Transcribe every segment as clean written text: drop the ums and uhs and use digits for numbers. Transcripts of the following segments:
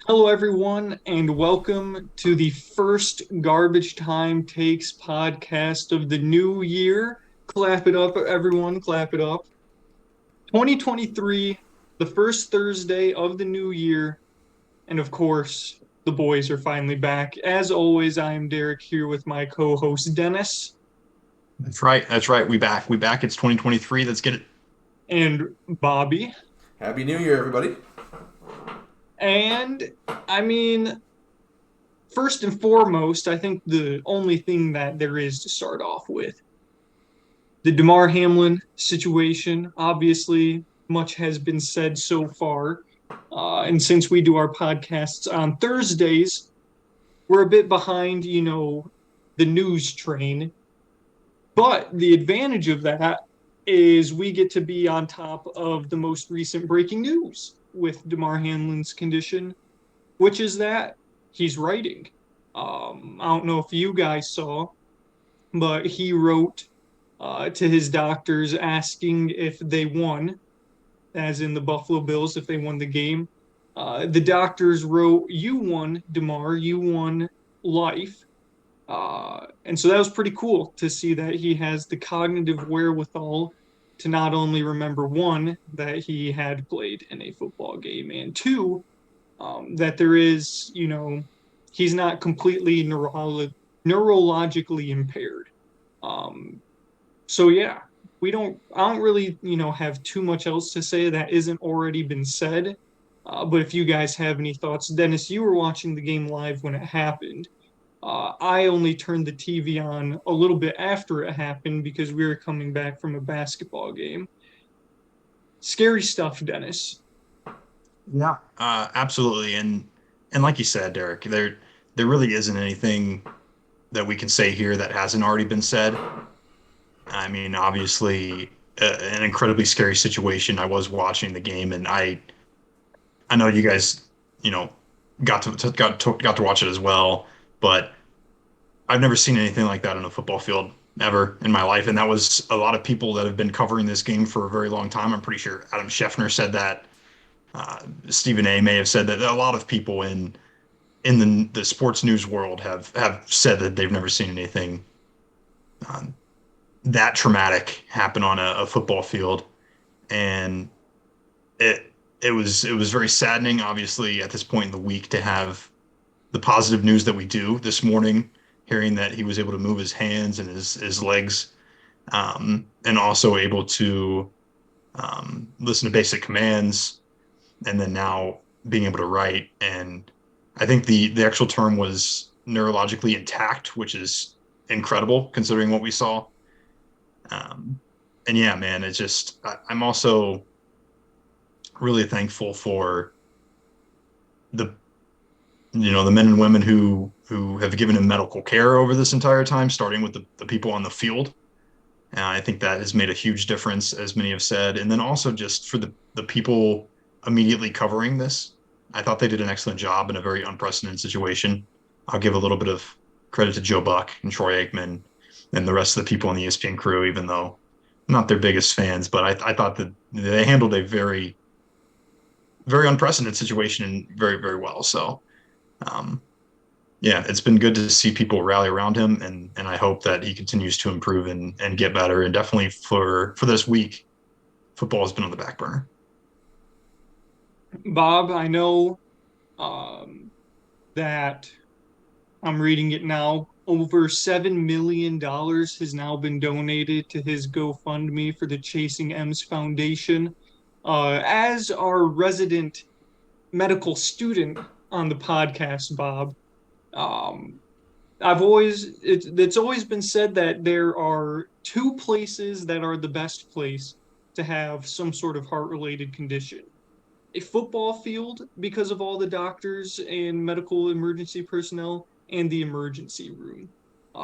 Hello, everyone, and welcome to the first Garbage Time Takes podcast of the new year. Clap it up, everyone, clap it up. 2023, the first Thursday of the new year, and of course, the boys are finally back. As always, I am Derek here with my co host, Dennis That's right. That's right. We back. We back. It's 2023. Let's get it. and Bobby. Happy New Year, everybody. And I mean, first and foremost, I think the only thing that there is to start off with the Damar Hamlin situation. Obviously, much has been said so far. And since we do our podcasts on Thursdays, we're a bit behind, the news train. But the advantage of that is we get to be on top of the most recent breaking news with Damar Hamlin's condition, which is that he's writing. I don't know if you guys saw, but he wrote to his doctors asking if they won, as in the Buffalo Bills, if they won the game. The doctors wrote, "You won, Damar. You won life." And so that was pretty cool to see that he has the cognitive wherewithal to not only remember one, that he had played in a football game, and two, that there is, he's not completely neurologically impaired. Um, so yeah, I don't really, have too much else to say that isn't already been said. But if you guys have any thoughts, Dennis, you were watching the game live when it happened. I only turned the TV on a little bit after it happened because we were coming back from a basketball game. Scary stuff, Dennis. Yeah. Absolutely. And like you said, Derek, there really isn't anything that we can say here that hasn't already been said. I mean, obviously, an incredibly scary situation. I was watching the game, and I know you guys, you know, got to watch it as well, but I've never seen anything like that on a football field ever in my life. And that was a lot of people that have been covering this game for a very long time. I'm pretty sure Adam Scheffner said that. Stephen A. may have said that. A lot of people in the sports news world have said that they've never seen anything um, that traumatic happen on a football field, and it was very saddening. Obviously, at this point in the week, to have the positive news that we do this morning, hearing that he was able to move his hands and his legs, and also able to listen to basic commands, and then now being able to write. And I think the actual term was neurologically intact, which is incredible considering what we saw. Um, and yeah, man, it's just I'm also really thankful for the the men and women who have given him medical care over this entire time, starting with the people on the field. And I think that has made a huge difference, as many have said. And then also just for the people immediately covering this, I thought they did an excellent job in a very unprecedented situation. I'll give a little bit of credit to Joe Buck and Troy Aikman and the rest of the people on the ESPN crew, even though I'm not their biggest fans, but I thought that they handled a very unprecedented situation very, very well. So, um, yeah, it's been good to see people rally around him, and I hope that he continues to improve and get better. And definitely for this week, football has been on the back burner. Bob, I know um, that I'm reading it now. Over $7 million has now been donated to his GoFundMe for the Chasing M's Foundation. As our resident medical student on the podcast, Bob, um, it's always been said that there are two places that are the best place to have some sort of heart related condition: a football field because of all the doctors and medical emergency personnel, and the emergency room.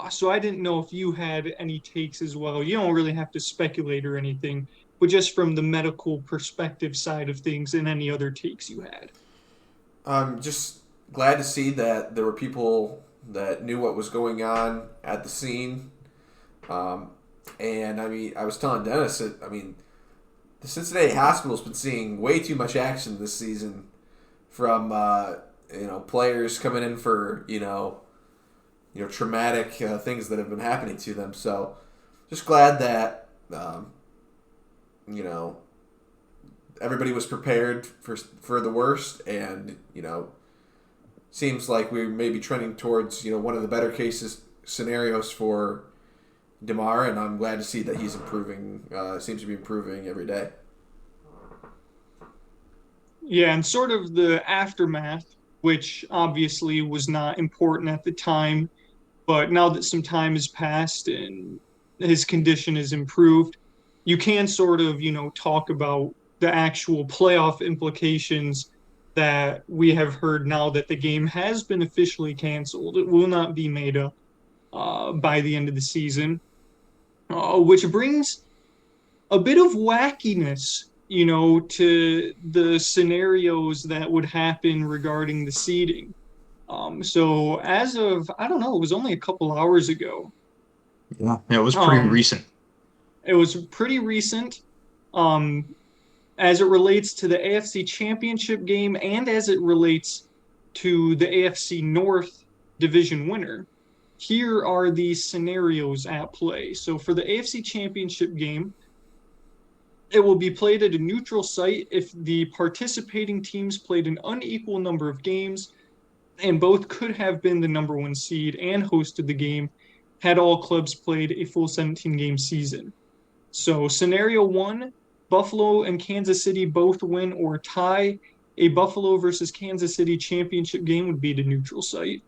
So I didn't know if you had any takes as well. You don't really have to speculate or anything, but just from the medical perspective side of things, and any other takes you had. I'm just glad to see that there were people that knew what was going on at the scene. Um, and I mean, I was telling Dennis that, I mean, the Cincinnati Hospital's been seeing way too much action this season from players coming in for traumatic things that have been happening to them. So just glad that everybody was prepared for the worst, and seems like we may be trending towards one of the better scenarios for DeMar, and I'm glad to see that he's improving. Seems to be improving every day. Yeah, and sort of the aftermath, which obviously was not important at the time, but now that some time has passed and his condition has improved, you can sort of, talk about the actual playoff implications that we have heard now that the game has been officially canceled. It will not be made up by the end of the season, which brings a bit of wackiness, to the scenarios that would happen regarding the seeding. So as of, I don't know, it was only a couple hours ago. Yeah, it was pretty recent. It was pretty recent. As it relates to the AFC Championship game and as it relates to the AFC North division winner, here are the scenarios at play. So for the AFC Championship game, it will be played at a neutral site if the participating teams played an unequal number of games, and both could have been the number one seed and hosted the game had all clubs played a full 17-game season. So scenario one, Buffalo and Kansas City both win or tie. A Buffalo versus Kansas City championship game would be at a neutral site.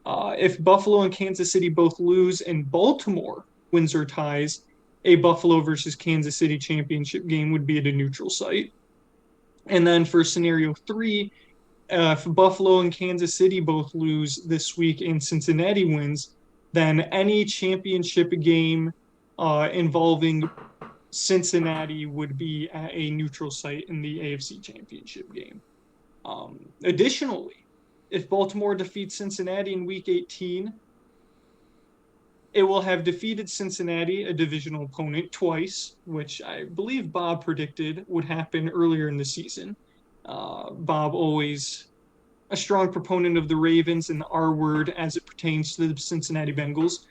If Buffalo and Kansas City both lose and Baltimore wins or ties, a Buffalo versus Kansas City championship game would be at a neutral site. And then for scenario three, if Buffalo and Kansas City both lose this week and Cincinnati wins, then any championship game involving Cincinnati would be at a neutral site in the AFC Championship game. Additionally, if Baltimore defeats Cincinnati in Week 18, it will have defeated Cincinnati, a divisional opponent, twice, which I believe Bob predicted would happen earlier in the season. Bob always a strong proponent of the Ravens and the R word as it pertains to the Cincinnati Bengals.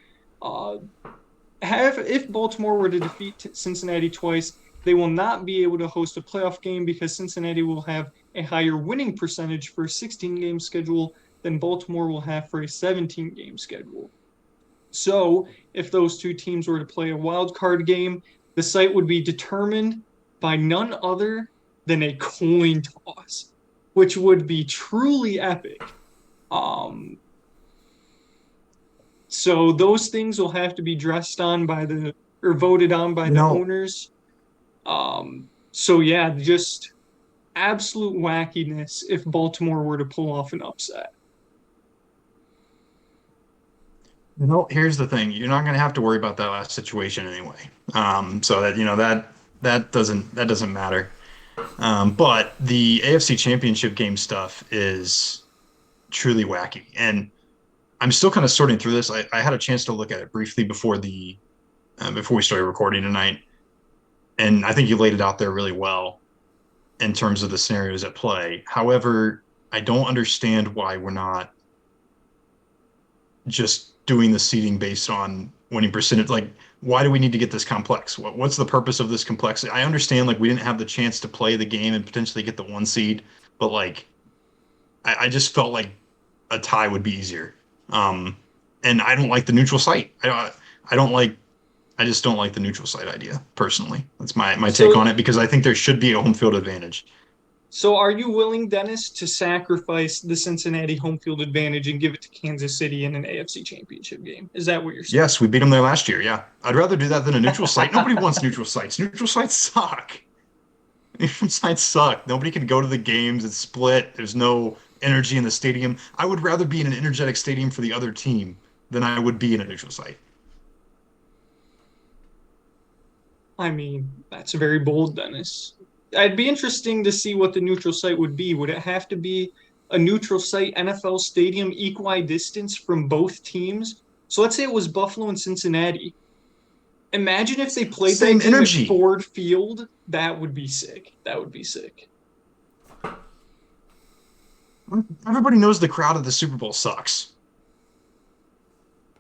If Baltimore were to defeat Cincinnati twice, they will not be able to host a playoff game because Cincinnati will have a higher winning percentage for a 16-game schedule than Baltimore will have for a 17-game schedule. So if those two teams were to play a wild card game, the site would be determined by none other than a coin toss, which would be truly epic. So those things will have to be voted on by the owners. So yeah, just absolute wackiness if Baltimore were to pull off an upset. Here's the thing: you're not going to have to worry about that last situation anyway. So that doesn't matter. But the AFC Championship game stuff is truly wacky, and I'm still kind of sorting through this. I had a chance to look at it briefly before we started recording tonight, and I think you laid it out there really well in terms of the scenarios at play. However, I don't understand why we're not just doing the seeding based on winning percentage. Like, why do we need to get this complex? What's the purpose of this complexity? I understand, like, we didn't have the chance to play the game and potentially get the one seed, but like, I just felt like a tie would be easier. And I don't like the neutral site. I just don't like the neutral site idea personally. That's my take on it, because I think there should be a home field advantage. So are you willing, Dennis, to sacrifice the Cincinnati home field advantage and give it to Kansas City in an AFC Championship game? Is that what you're saying? Yes, we beat them there last year. Yeah. I'd rather do that than a neutral site. Nobody wants neutral sites. Neutral sites suck. Neutral sites suck. Nobody can go to the games. It's split. There's no energy in the stadium. I would rather be in an energetic stadium for the other team than I would be in a neutral site. I mean, that's very bold, Dennis. It'd be interesting to see what the neutral site would be. Would it have to be a neutral site NFL stadium equidistant from both teams? So let's say it was Buffalo and Cincinnati. Imagine if they played Same that game energy at Ford Field. That would be sick. That would be sick. everybody knows the crowd at the Super Bowl sucks.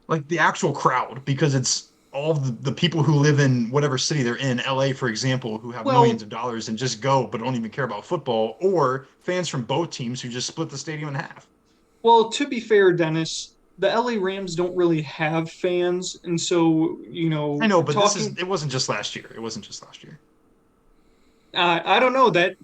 Like the actual crowd, because it's all the people who live in whatever city they're in, LA, for example, who have Well, millions of dollars and just go but don't even care about football, or fans from both teams who just split the stadium in half. well, to be fair, Dennis, the LA Rams don't really have fans, and so I know, but talking. it wasn't just last year. It wasn't just last year. I don't know that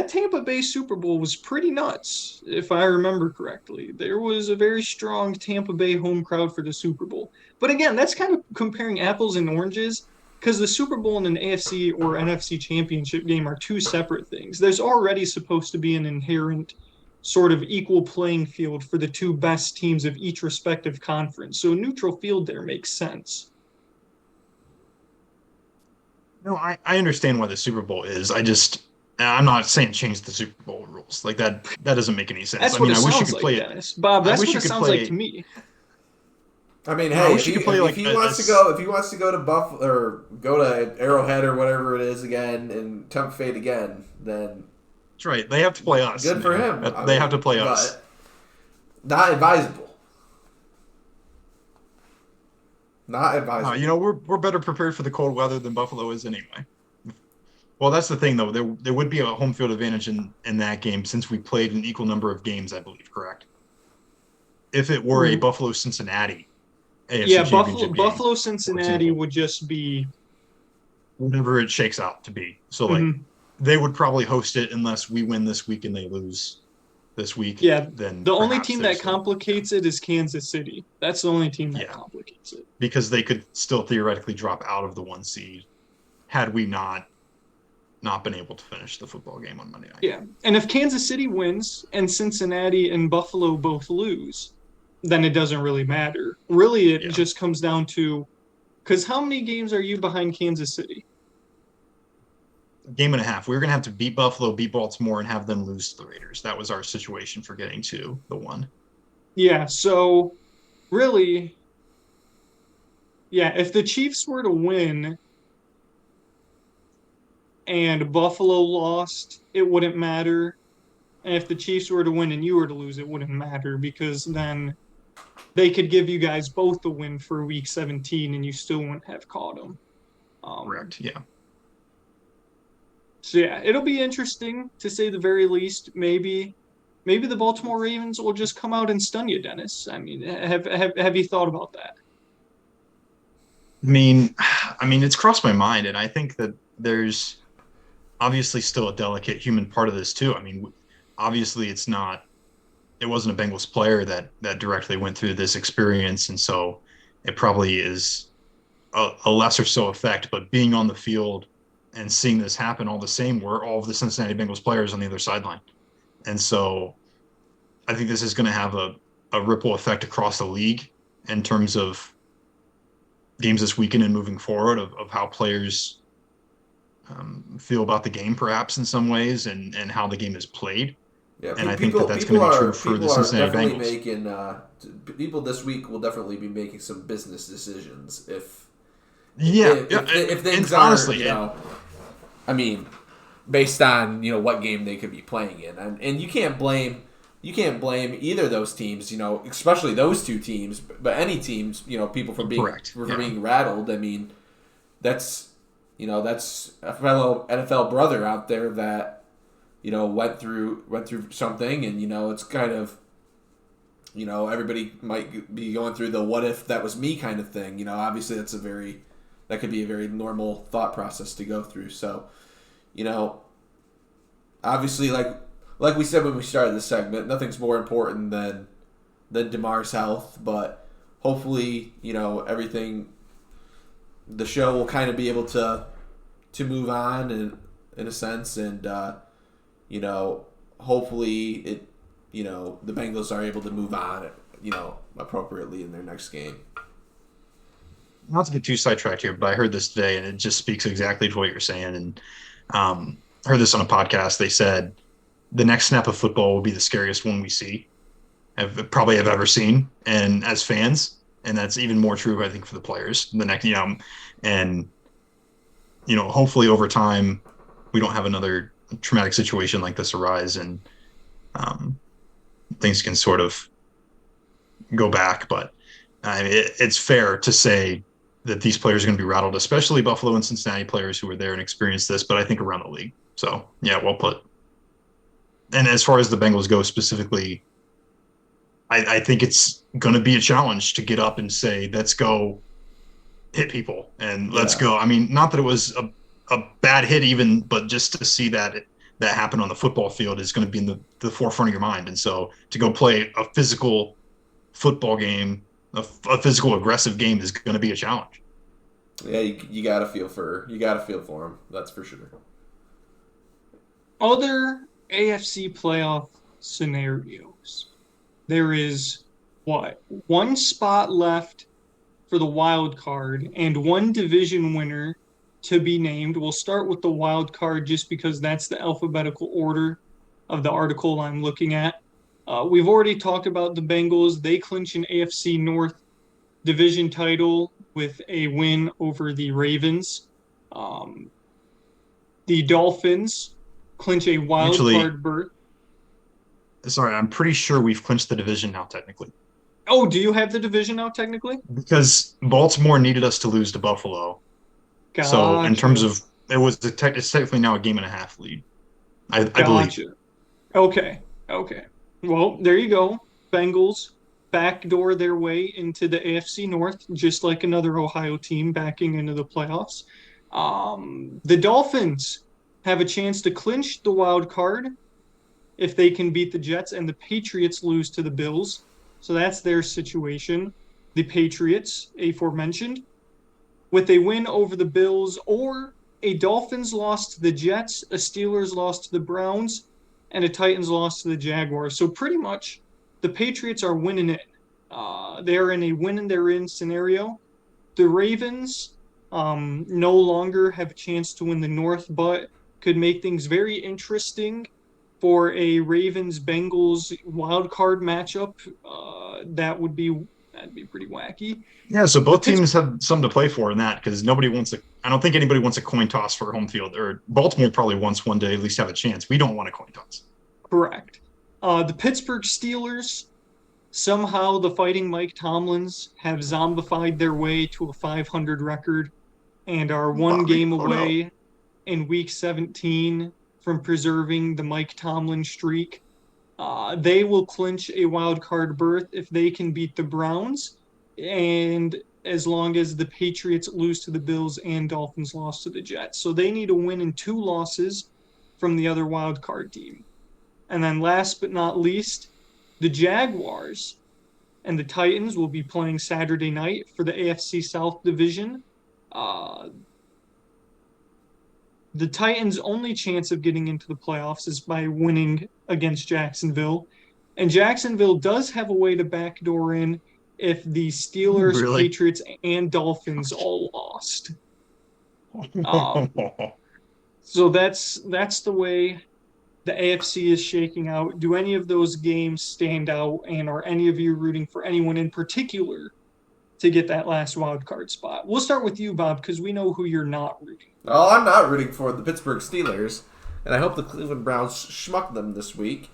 Tampa Bay Super Bowl was pretty nuts, if I remember correctly. There was a very strong Tampa Bay home crowd for the Super Bowl. But again, that's kind of comparing apples and oranges because the Super Bowl and an AFC or NFC championship game are two separate things. There's already supposed to be an inherent sort of equal playing field for the two best teams of each respective conference. So a neutral field there makes sense. No, I understand why the Super Bowl is. I'm not saying change the Super Bowl rules. Like that doesn't make any sense. That's I what mean, it I wish you sounds could like, play it. Dennis. Bob, that's wish what you it could sounds play like it. to me. I mean, I hey, wish you could play if like he wants to go, if he wants to go to Buffalo or go to Arrowhead or whatever it is again and tempt fate again, then That's right. They have to play us. good for him. They have to play us. Not advisable. Not advisable. We're better prepared for the cold weather than Buffalo is anyway. Well, that's the thing, though. There would be a home field advantage in that game since we played an equal number of games, I believe, correct? If it were a Buffalo-Cincinnati AFC championship game, Buffalo Cincinnati would just be whatever it shakes out to be. So, like, they would probably host it unless we win this week and they lose this week. Yeah, then the only team that complicates it is Kansas City. That's the only team that complicates it. Because they could still theoretically drop out of the 1 seed had we not been able to finish the football game on Monday night. Yeah, and if Kansas City wins and Cincinnati and Buffalo both lose, then it doesn't really matter. Really, it just comes down to, because how many games are you behind Kansas City? A game and a half. We were going to have to beat Buffalo, beat Baltimore, and have them lose to the Raiders. That was our situation for getting to the 1. Yeah, so really, if the Chiefs were to win and Buffalo lost, it wouldn't matter. And if the Chiefs were to win and you were to lose, it wouldn't matter because then they could give you guys both the win for Week 17 and you still wouldn't have caught them. Correct, yeah. So, it'll be interesting to say the very least. Maybe the Baltimore Ravens will just come out and stun you, Dennis. I mean, have you thought about that? I mean, it's crossed my mind, and I think that there's obviously still a delicate human part of this too. I mean, obviously it wasn't a Bengals player that directly went through this experience, and so it probably is a lesser so effect. But being on the field and seeing this happen all the same, were all of the Cincinnati Bengals players on the other sideline, and so I think this is going to have a ripple effect across the league in terms of games this weekend and moving forward of how players feel about the game, perhaps in some ways, and how the game is played. Yeah, and I think that's going to be true for the Cincinnati Bengals. People this week will definitely be making some business decisions if things are, honestly, I mean, based on what game they could be playing in, and you can't blame either of those teams, especially those two teams, but any teams, people for being being rattled. I mean, that's a fellow NFL brother out there that went through something, and it's kind of everybody might be going through the what if that was me kind of thing. Obviously that could be a very normal thought process to go through. So, obviously like we said when we started this segment, nothing's more important than DeMar's health, but hopefully, everything, the show will kind of be able to move on in a sense, and hopefully it, the Bengals are able to move on, appropriately in their next game. Not to get too sidetracked here, but I heard this today, and it just speaks exactly to what you're saying. And I heard this on a podcast. They said the next snap of football will be the scariest one we see, probably have ever seen, and as fans, and that's even more true, I think, for the players. The next, and hopefully over time we don't have another traumatic situation like this arise, and things can sort of go back. But I mean, it's fair to say that these players are going to be rattled, especially Buffalo and Cincinnati players who were there and experienced this, but I think around the league. So, yeah, well put. And as far as the Bengals go specifically, I think it's going to be a challenge to get up and say, let's go hit people and let's go. I mean, not that it was a bad hit even, but just to see that happen on the football field is going to be in the forefront of your mind. And so to go play a physical football game, a physical aggressive game is going to be a challenge. Yeah, you gotta feel for him. That's for sure. Other AFC playoff scenarios. There is one spot left for the wild card and one division winner to be named. We'll start with the wild card just because that's the alphabetical order of the article I'm looking at. We've already talked about the Bengals. They clinch an AFC North division title with a win over the Ravens. The Dolphins clinch a wild card berth. Sorry, I'm pretty sure we've clinched the division now, technically. Oh, do you have the division now, technically? Because Baltimore needed us to lose to Buffalo. Gotcha. So in terms of, it's technically now a 1.5 lead. I believe. Okay. Well, there you go. Bengals backdoor their way into the AFC North, just like another Ohio team backing into the playoffs. The Dolphins have a chance to clinch the wild card if they can beat the Jets, and the Patriots lose to the Bills. So that's their situation. The Patriots, aforementioned, with a win over the Bills, or a Dolphins loss to the Jets, a Steelers loss to the Browns, and a Titans loss to the Jaguars. So pretty much the Patriots are winning it. They're in a win and they're in scenario. The Ravens no longer have a chance to win the North, but could make things very interesting for a Ravens-Bengals wild card matchup. That'd be pretty wacky. Yeah, so both teams have something to play for in that, because I don't think anybody wants a coin toss for home field. Or Baltimore probably wants one day at least have a chance. We don't want a coin toss. Correct. The Pittsburgh Steelers, somehow the Fighting Mike Tomlins have zombified their way to a 500 record and are one game away in Week 17 from preserving the Mike Tomlin streak. They will clinch a wild card berth if they can beat the Browns, and as long as the Patriots lose to the Bills and Dolphins lost to the Jets. So they need a win and 2 losses from the other wild card team. And then last but not least, the Jaguars and the Titans will be playing Saturday night for the AFC South division. The Titans' only chance of getting into the playoffs is by winning against Jacksonville. And Jacksonville does have a way to backdoor in if the Steelers, Really? Patriots, and Dolphins all lost. So that's the way the AFC is shaking out. Do any of those games stand out, and are any of you rooting for anyone in particular to get that last wild card spot? We'll start with you, Bob, because we know who you're not rooting. Oh, I'm not rooting for the Pittsburgh Steelers, and I hope the Cleveland Browns schmuck them this week.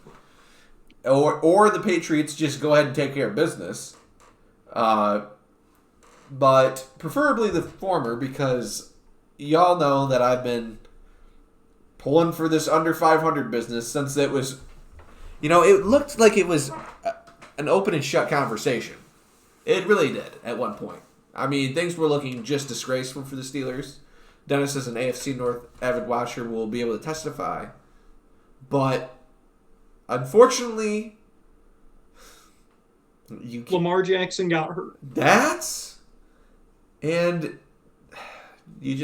Or the Patriots just go ahead and take care of business. But preferably the former, because y'all know that I've been pulling for this under 500 business since it was, it looked like it was an open and shut conversation. It really did at one point. I mean, things were looking just disgraceful for the Steelers. Dennis, as an AFC North avid watcher, will be able to testify. But unfortunately, Lamar Jackson got hurt. And you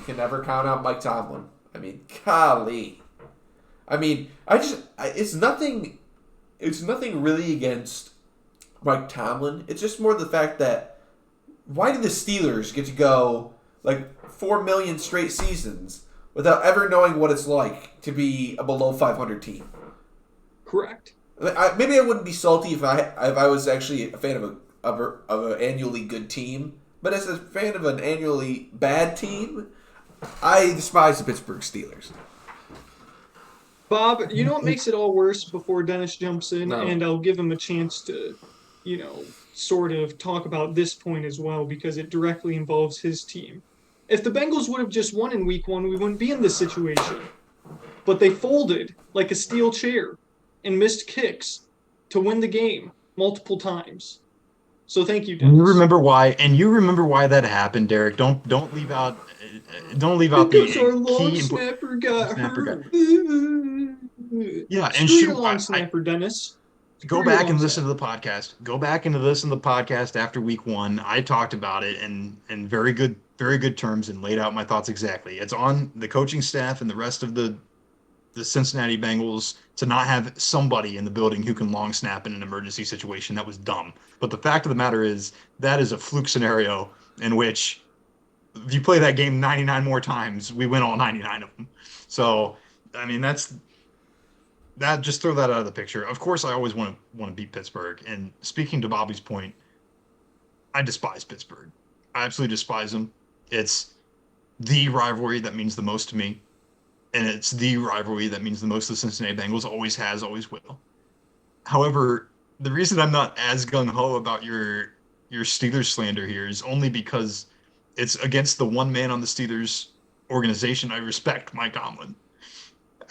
can never count out Mike Tomlin. I mean, golly. I mean, it's nothing really against Mike Tomlin. It's just more the fact that why did the Steelers get to go like 4 million straight seasons without ever knowing what it's like to be a below 500 team? Correct. Maybe I wouldn't be salty if I was actually a fan of an annually good team, but as a fan of an annually bad team, I despise the Pittsburgh Steelers. Bob, you know what makes it all worse before Dennis jumps in, No. and I'll give him a chance to, sort of talk about this point as well because it directly involves his team. If the Bengals would have just won in week 1, we wouldn't be in this situation. But they folded like a steel chair and missed kicks to win the game multiple times. So thank you, Dennis. You remember why, that happened, Derek. Don't leave out Because the our long key snapper got snapper hurt. Yeah, and Screw shoot, your long snapper, Dennis. Go back and listen to the podcast. Go back and listen to the podcast after week 1. I talked about it in very good terms and laid out my thoughts exactly. It's on the coaching staff and the rest of the Cincinnati Bengals to not have somebody in the building who can long snap in an emergency situation. That was dumb. But the fact of the matter is that is a fluke scenario in which if you play that game 99 more times, we win all 99 of them. So, I mean, just throw that out of the picture. Of course, I always want to beat Pittsburgh. And speaking to Bobby's point, I despise Pittsburgh. I absolutely despise them. It's the rivalry that means the most to me. And it's the rivalry that means the most to the Cincinnati Bengals. Always has, always will. However, the reason I'm not as gung-ho about your Steelers slander here is only because it's against the one man on the Steelers organization I respect, Mike Tomlin.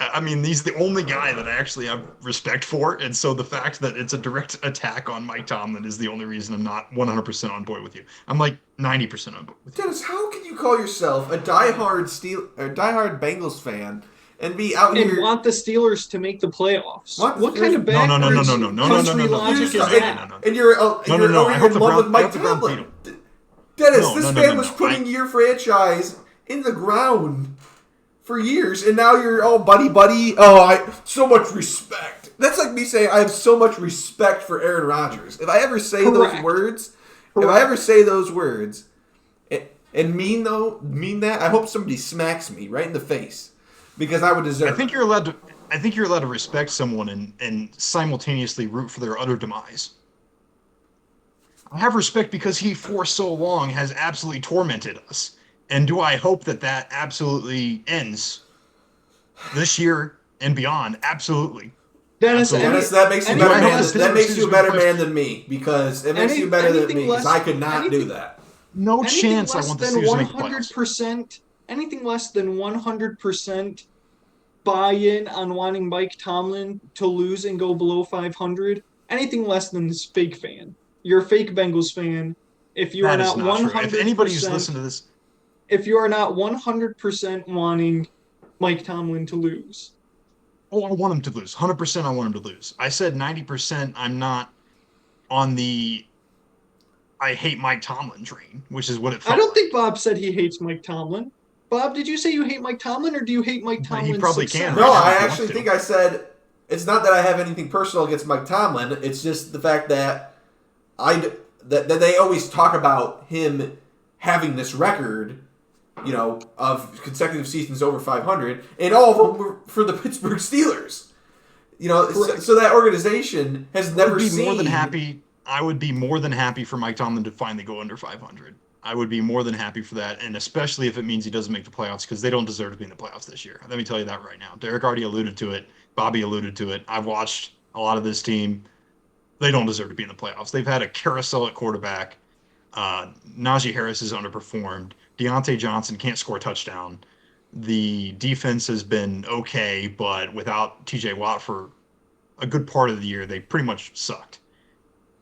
I mean, he's the only guy that I actually have respect for, and so the fact that it's a direct attack on Mike Tomlin is the only reason I'm not 100% on board with you. I'm like 90% on board with you. Dennis, how can you call yourself a diehard Bengals fan and be out here and want the Steelers to make the playoffs? What kind of No. country logic is that? And you're in love with Mike Tomlin. Dennis, this man was putting your franchise in the ground for years, and now you're all buddy. Oh, I so much respect. That's like me saying I have so much respect for Aaron Rodgers. If I ever say those words, and mean that, I hope somebody smacks me right in the face because I would deserve. I think you're allowed to respect someone and simultaneously root for their utter demise. I have respect because he for so long has absolutely tormented us. And do I hope that absolutely ends this year and beyond? Absolutely. Dennis, that makes you a better man. That makes you a better man than me because it makes you better than me because I could not do that. No chance I want the Steelers to make the playoffs. Anything less than 100% buy-in on wanting Mike Tomlin to lose and go below 500. Anything less than this fake fan. You're a fake Bengals fan. If you are not 100%, if anybody who's listened to this. If you are not 100% wanting Mike Tomlin to lose. Oh, I want him to lose. 100% I want him to lose. I said 90% I'm not on the I hate Mike Tomlin train, which is what it felt I don't think Bob said he hates Mike Tomlin. Bob, did you say you hate Mike Tomlin, or do you hate Mike Tomlin? He probably can. No, I actually think I said it's not that I have anything personal against Mike Tomlin. It's just the fact that that they always talk about him having this record, of consecutive seasons over 500, and all of them were for the Pittsburgh Steelers. So that organization has never seen. I would be more than happy for Mike Tomlin to finally go under 500. I would be more than happy for that, and especially if it means he doesn't make the playoffs, because they don't deserve to be in the playoffs this year. Let me tell you that right now. Derek already alluded to it. Bobby alluded to it. I've watched a lot of this team. They don't deserve to be in the playoffs. They've had a carousel at quarterback. Najee Harris has underperformed. Deontay Johnson can't score a touchdown. The defense has been okay, but without TJ Watt for a good part of the year, they pretty much sucked.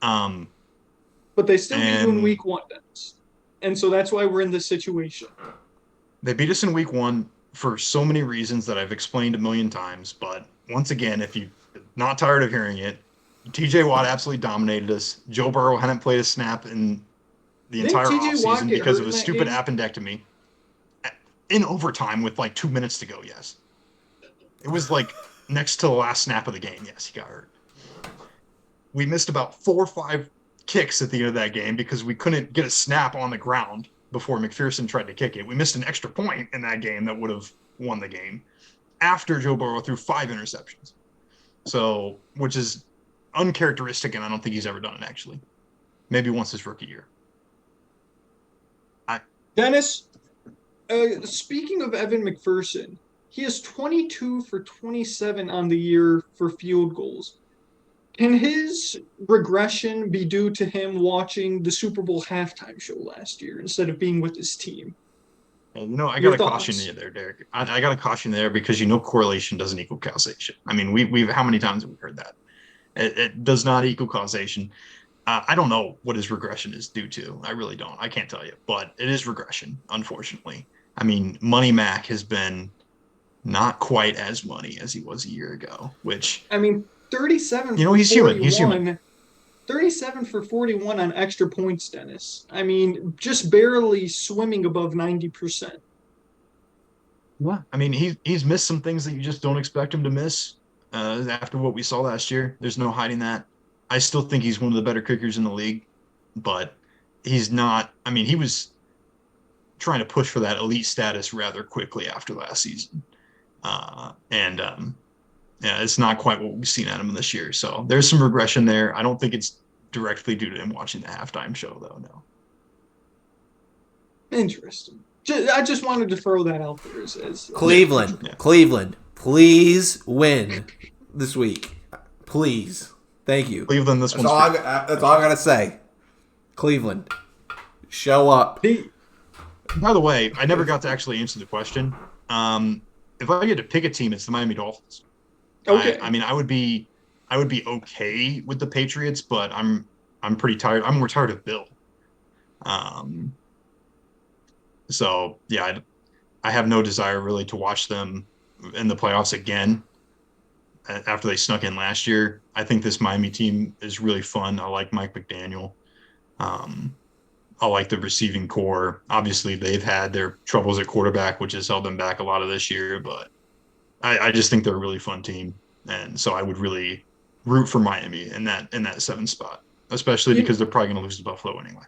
But they still beat you in week 1, Dennis. And so that's why we're in this situation. They beat us in week 1 for so many reasons that I've explained a million times. But once again, if you're not tired of hearing it, TJ Watt absolutely dominated us. Joe Burrow hadn't played a snap in the entire offseason because of his stupid appendectomy. In overtime with like 2 minutes to go, yes. It was like next to the last snap of the game, yes, he got hurt. We missed about 4 or 5 kicks at the end of that game because we couldn't get a snap on the ground before McPherson tried to kick it. We missed an extra point in that game that would have won the game after Joe Burrow threw 5 interceptions. So, which is uncharacteristic, and I don't think he's ever done it, actually. Maybe once his rookie year. Dennis, speaking of Evan McPherson, he is 22 for 27 on the year for field goals. Can his regression be due to him watching the Super Bowl halftime show last year instead of being with his team? And, I Your got to caution thoughts? you there, Derek. I got to caution you there because correlation doesn't equal causation. I mean, we've how many times have we heard that? It does not equal causation. I don't know what his regression is due to. I really don't. I can't tell you, but it is regression, unfortunately. I mean, Money Mac has been not quite as money as he was a year ago, which, 37 for he's 41. human. He's human. 37 for 41 on extra points, Dennis. Just barely swimming above 90%. Yeah. I mean, he's missed some things that you just don't expect him to miss after what we saw last year. There's no hiding that. I still think he's one of the better kickers in the league, but he's not. I mean, he was trying to push for that elite status rather quickly after last season. Yeah, it's not quite what we've seen out of him this year. So there's some regression there. I don't think it's directly due to him watching the halftime show, though. No. Interesting. I just wanted to throw that out there. Cleveland, Yeah. Cleveland, please win this week. Please. Thank you. Cleveland, this That's one's all, that's all I got to say. Cleveland, show up. By the way, I never got to actually answer the question. If I get to pick a team, it's the Miami Dolphins. Okay. I would be okay with the Patriots, but I'm pretty tired. I'm more tired of Bill. So yeah, I have no desire really to watch them in the playoffs again after they snuck in last year. I think this Miami team is really fun. I like Mike McDaniel. I like the receiving core. Obviously, they've had their troubles at quarterback, which has held them back a lot of this year, but I just think they're a really fun team. And so I would really root for Miami in that 7th spot, especially because they're probably going to lose to Buffalo anyway.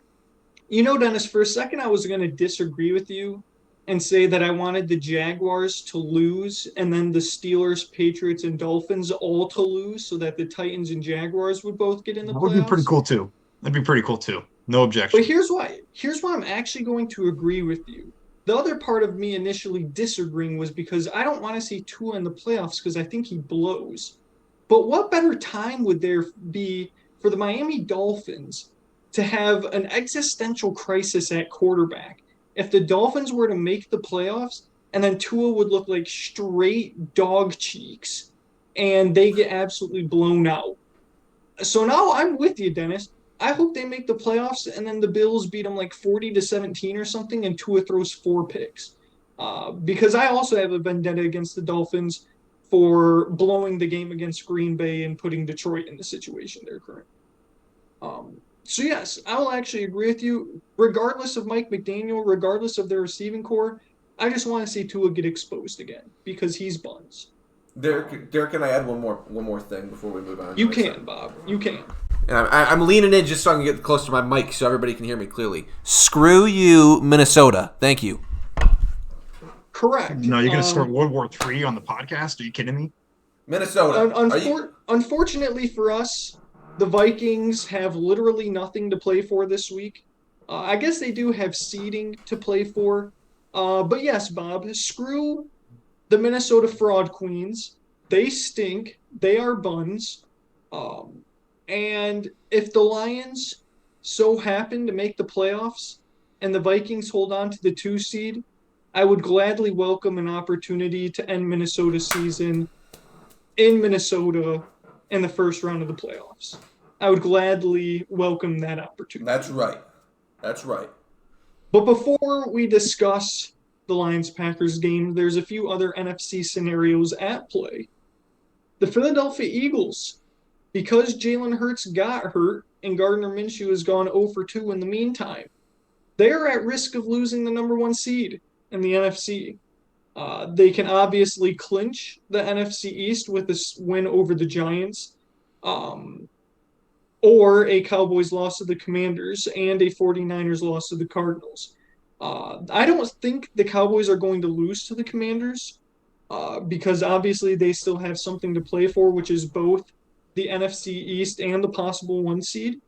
Dennis, for a second I was going to disagree with you and say that I wanted the Jaguars to lose and then the Steelers, Patriots, and Dolphins all to lose so that the Titans and Jaguars would both get in the playoffs. That would be pretty cool too. That'd be pretty cool too. No objection. But here's why I'm actually going to agree with you. The other part of me initially disagreeing was because I don't want to see Tua in the playoffs because I think he blows. But what better time would there be for the Miami Dolphins to have an existential crisis at quarterback if the Dolphins were to make the playoffs and then Tua would look like straight dog cheeks and they get absolutely blown out. So now I'm with you, Dennis. I hope they make the playoffs and then the Bills beat them like 40-17 or something and Tua throws 4 picks. Because I also have a vendetta against the Dolphins for blowing the game against Green Bay and putting Detroit in the situation they're current. So yes, I will actually agree with you. Regardless of Mike McDaniel, regardless of their receiving core, I just want to see Tua get exposed again because he's buns. Derek, can I add one more thing before we move on? You can, Bob. You can. And I'm leaning in just so I can get close to my mic so everybody can hear me clearly. Screw you, Minnesota. Thank you. Correct. No, you're going to start World War III on the podcast? Are you kidding me? Minnesota. Unfortunately for us, the Vikings have literally nothing to play for this week. I guess they do have seeding to play for. But yes, Bob, screw the Minnesota Fraud Queens. They stink. They are buns. And if the Lions so happen to make the playoffs and the Vikings hold on to the 2 seed, I would gladly welcome an opportunity to end Minnesota's season in Minnesota in the first round of the playoffs. I would gladly welcome that opportunity. That's right. But before we discuss the Lions-Packers game, there's a few other NFC scenarios at play. The Philadelphia Eagles, because Jalen Hurts got hurt and Gardner Minshew has gone 0 for 2 in the meantime, they are at risk of losing the number 1 seed in the NFC. They can obviously clinch the NFC East with this win over the Giants, or a Cowboys loss to the Commanders and a 49ers loss to the Cardinals. I don't think the Cowboys are going to lose to the Commanders because obviously they still have something to play for, which is both the NFC East and the possible 1 seed.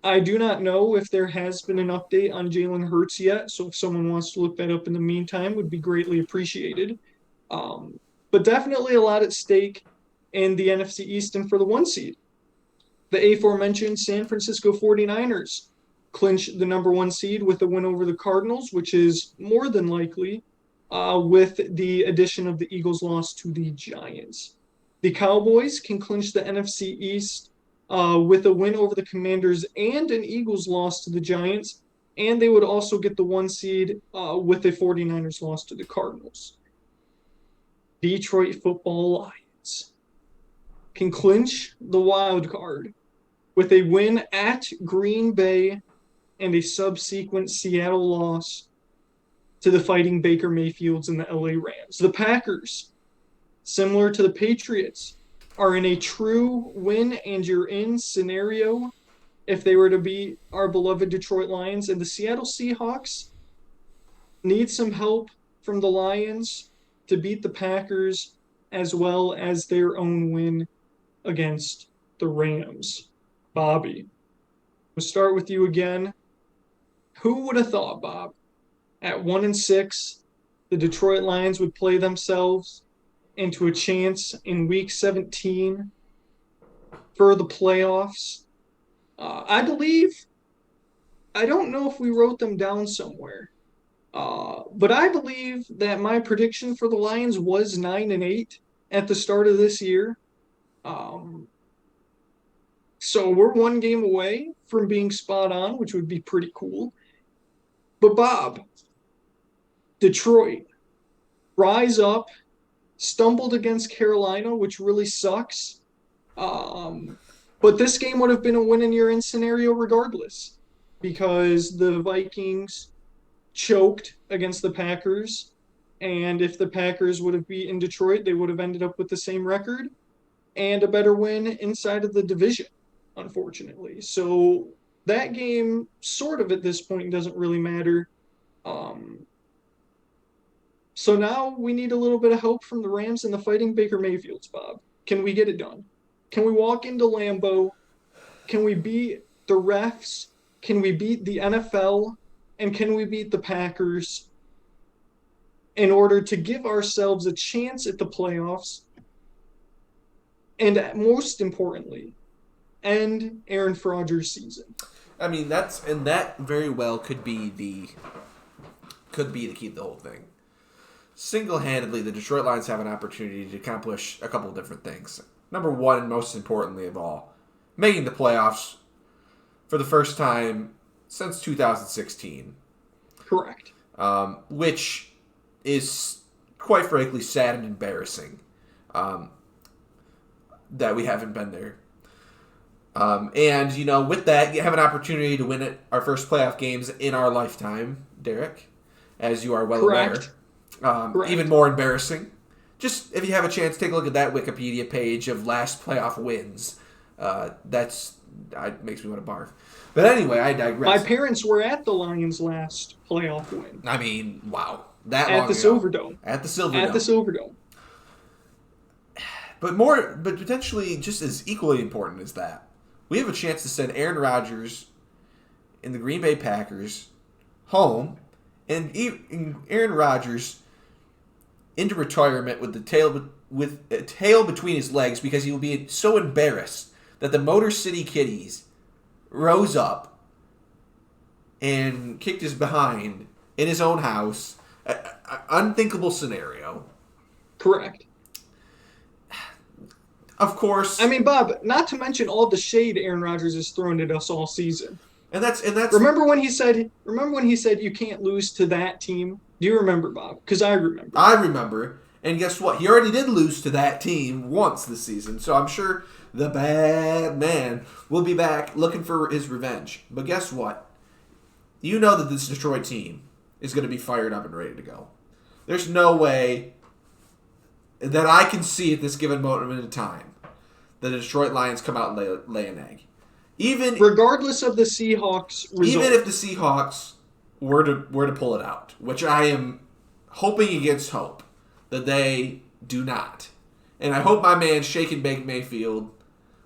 I do not know if there has been an update on Jalen Hurts yet, so if someone wants to look that up in the meantime, would be greatly appreciated. But definitely a lot at stake in the NFC East and for the 1 seed. The aforementioned San Francisco 49ers clinch the number 1 seed with a win over the Cardinals, which is more than likely with the addition of the Eagles' loss to the Giants. The Cowboys can clinch the NFC East with a win over the Commanders and an Eagles loss to the Giants, and they would also get the 1 seed with a 49ers loss to the Cardinals. Detroit Football Lions can clinch the wild card with a win at Green Bay and a subsequent Seattle loss to the Fighting Baker Mayfields and the LA Rams. The Packers, similar to the Patriots, are in a true win and you're in scenario if they were to beat our beloved Detroit Lions. And the Seattle Seahawks need some help from the Lions to beat the Packers as well as their own win against the Rams. Bobby, we'll start with you again. Who would have thought, Bob, at 1-6, the Detroit Lions would play themselves into a chance in Week 17 for the playoffs? I believe, I don't know if we wrote them down somewhere, but I believe that my prediction for the Lions was 9-8 at the start of this year. So we're 1 game away from being spot on, which would be pretty cool. But Bob, Detroit, rise up, stumbled against Carolina, which really sucks. But this game would have been a win and you're in scenario regardless, because the Vikings choked against the Packers. And if the Packers would have beaten Detroit, they would have ended up with the same record and a better win inside of the division, unfortunately. So that game sort of at this point doesn't really matter. So now we need a little bit of help from the Rams and the Fighting Baker Mayfields, Bob. Can we get it done? Can we walk into Lambeau? Can we beat the refs? Can we beat the NFL? And can we beat the Packers in order to give ourselves a chance at the playoffs? And most importantly, end Aaron Rodgers' season. I mean, that very well could be the key to the whole thing. Single-handedly, the Detroit Lions have an opportunity to accomplish a couple of different things. Number one, and most importantly of all, making the playoffs for the first time since 2016. Correct. Which is, quite frankly, sad and embarrassing that we haven't been there. And, with that, you have an opportunity to win our first playoff games in our lifetime, Derek, as you are well Correct. aware. Even more embarrassing. Just, if you have a chance, take a look at that Wikipedia page of last playoff wins. That makes me want to barf. But anyway, I digress. My parents were at the Lions' last playoff win. I mean, wow. That at long the ago. Silverdome. At the Silverdome. At the Silverdome. But potentially just as equally important as that, we have a chance to send Aaron Rodgers and the Green Bay Packers home, and Aaron Rodgers into retirement with a tail between his legs, because he will be so embarrassed that the Motor City Kitties rose up and kicked his behind in his own house. Unthinkable scenario. Correct. Of course. I mean, Bob, not to mention all the shade Aaron Rodgers has thrown at us all season. And that's Remember when he said you can't lose to that team? Do you remember, Bob? Because I remember. I remember. And guess what? He already did lose to that team once this season. So I'm sure the bad man will be back looking for his revenge. But guess what? You know that this Detroit team is going to be fired up and ready to go. There's no way that I can see at this given moment in time that the Detroit Lions come out and lay an egg. Regardless of the Seahawks result. Even if the Seahawks were to pull it out, which I am hoping against hope that they do not. And I hope my man Shake and Bake Mayfield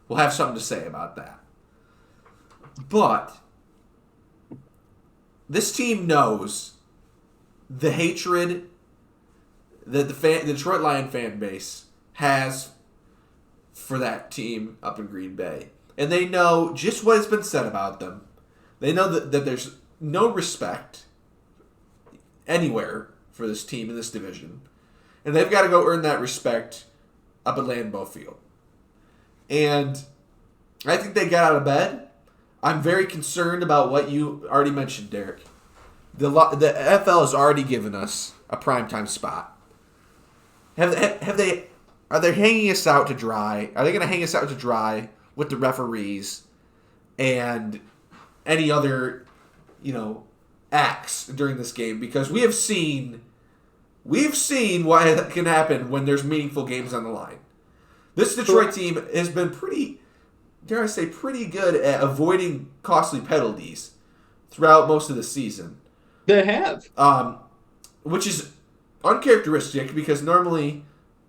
will have something to say about that. But this team knows the hatred that the Detroit Lion fan base has for that team up in Green Bay. And they know just what has been said about them. They know that there's no respect anywhere for this team in this division. And they've got to go earn that respect up at Lambeau Field. And I think they got out of bed. I'm very concerned about what you already mentioned, Derek. The NFL has already given us a primetime spot. Are they hanging us out to dry? Are they going to hang us out to dry with the referees and any other, acts during this game? Because we've seen what can happen when there's meaningful games on the line. This Detroit team has been pretty good at avoiding costly penalties throughout most of the season. They have. Which is uncharacteristic because normally,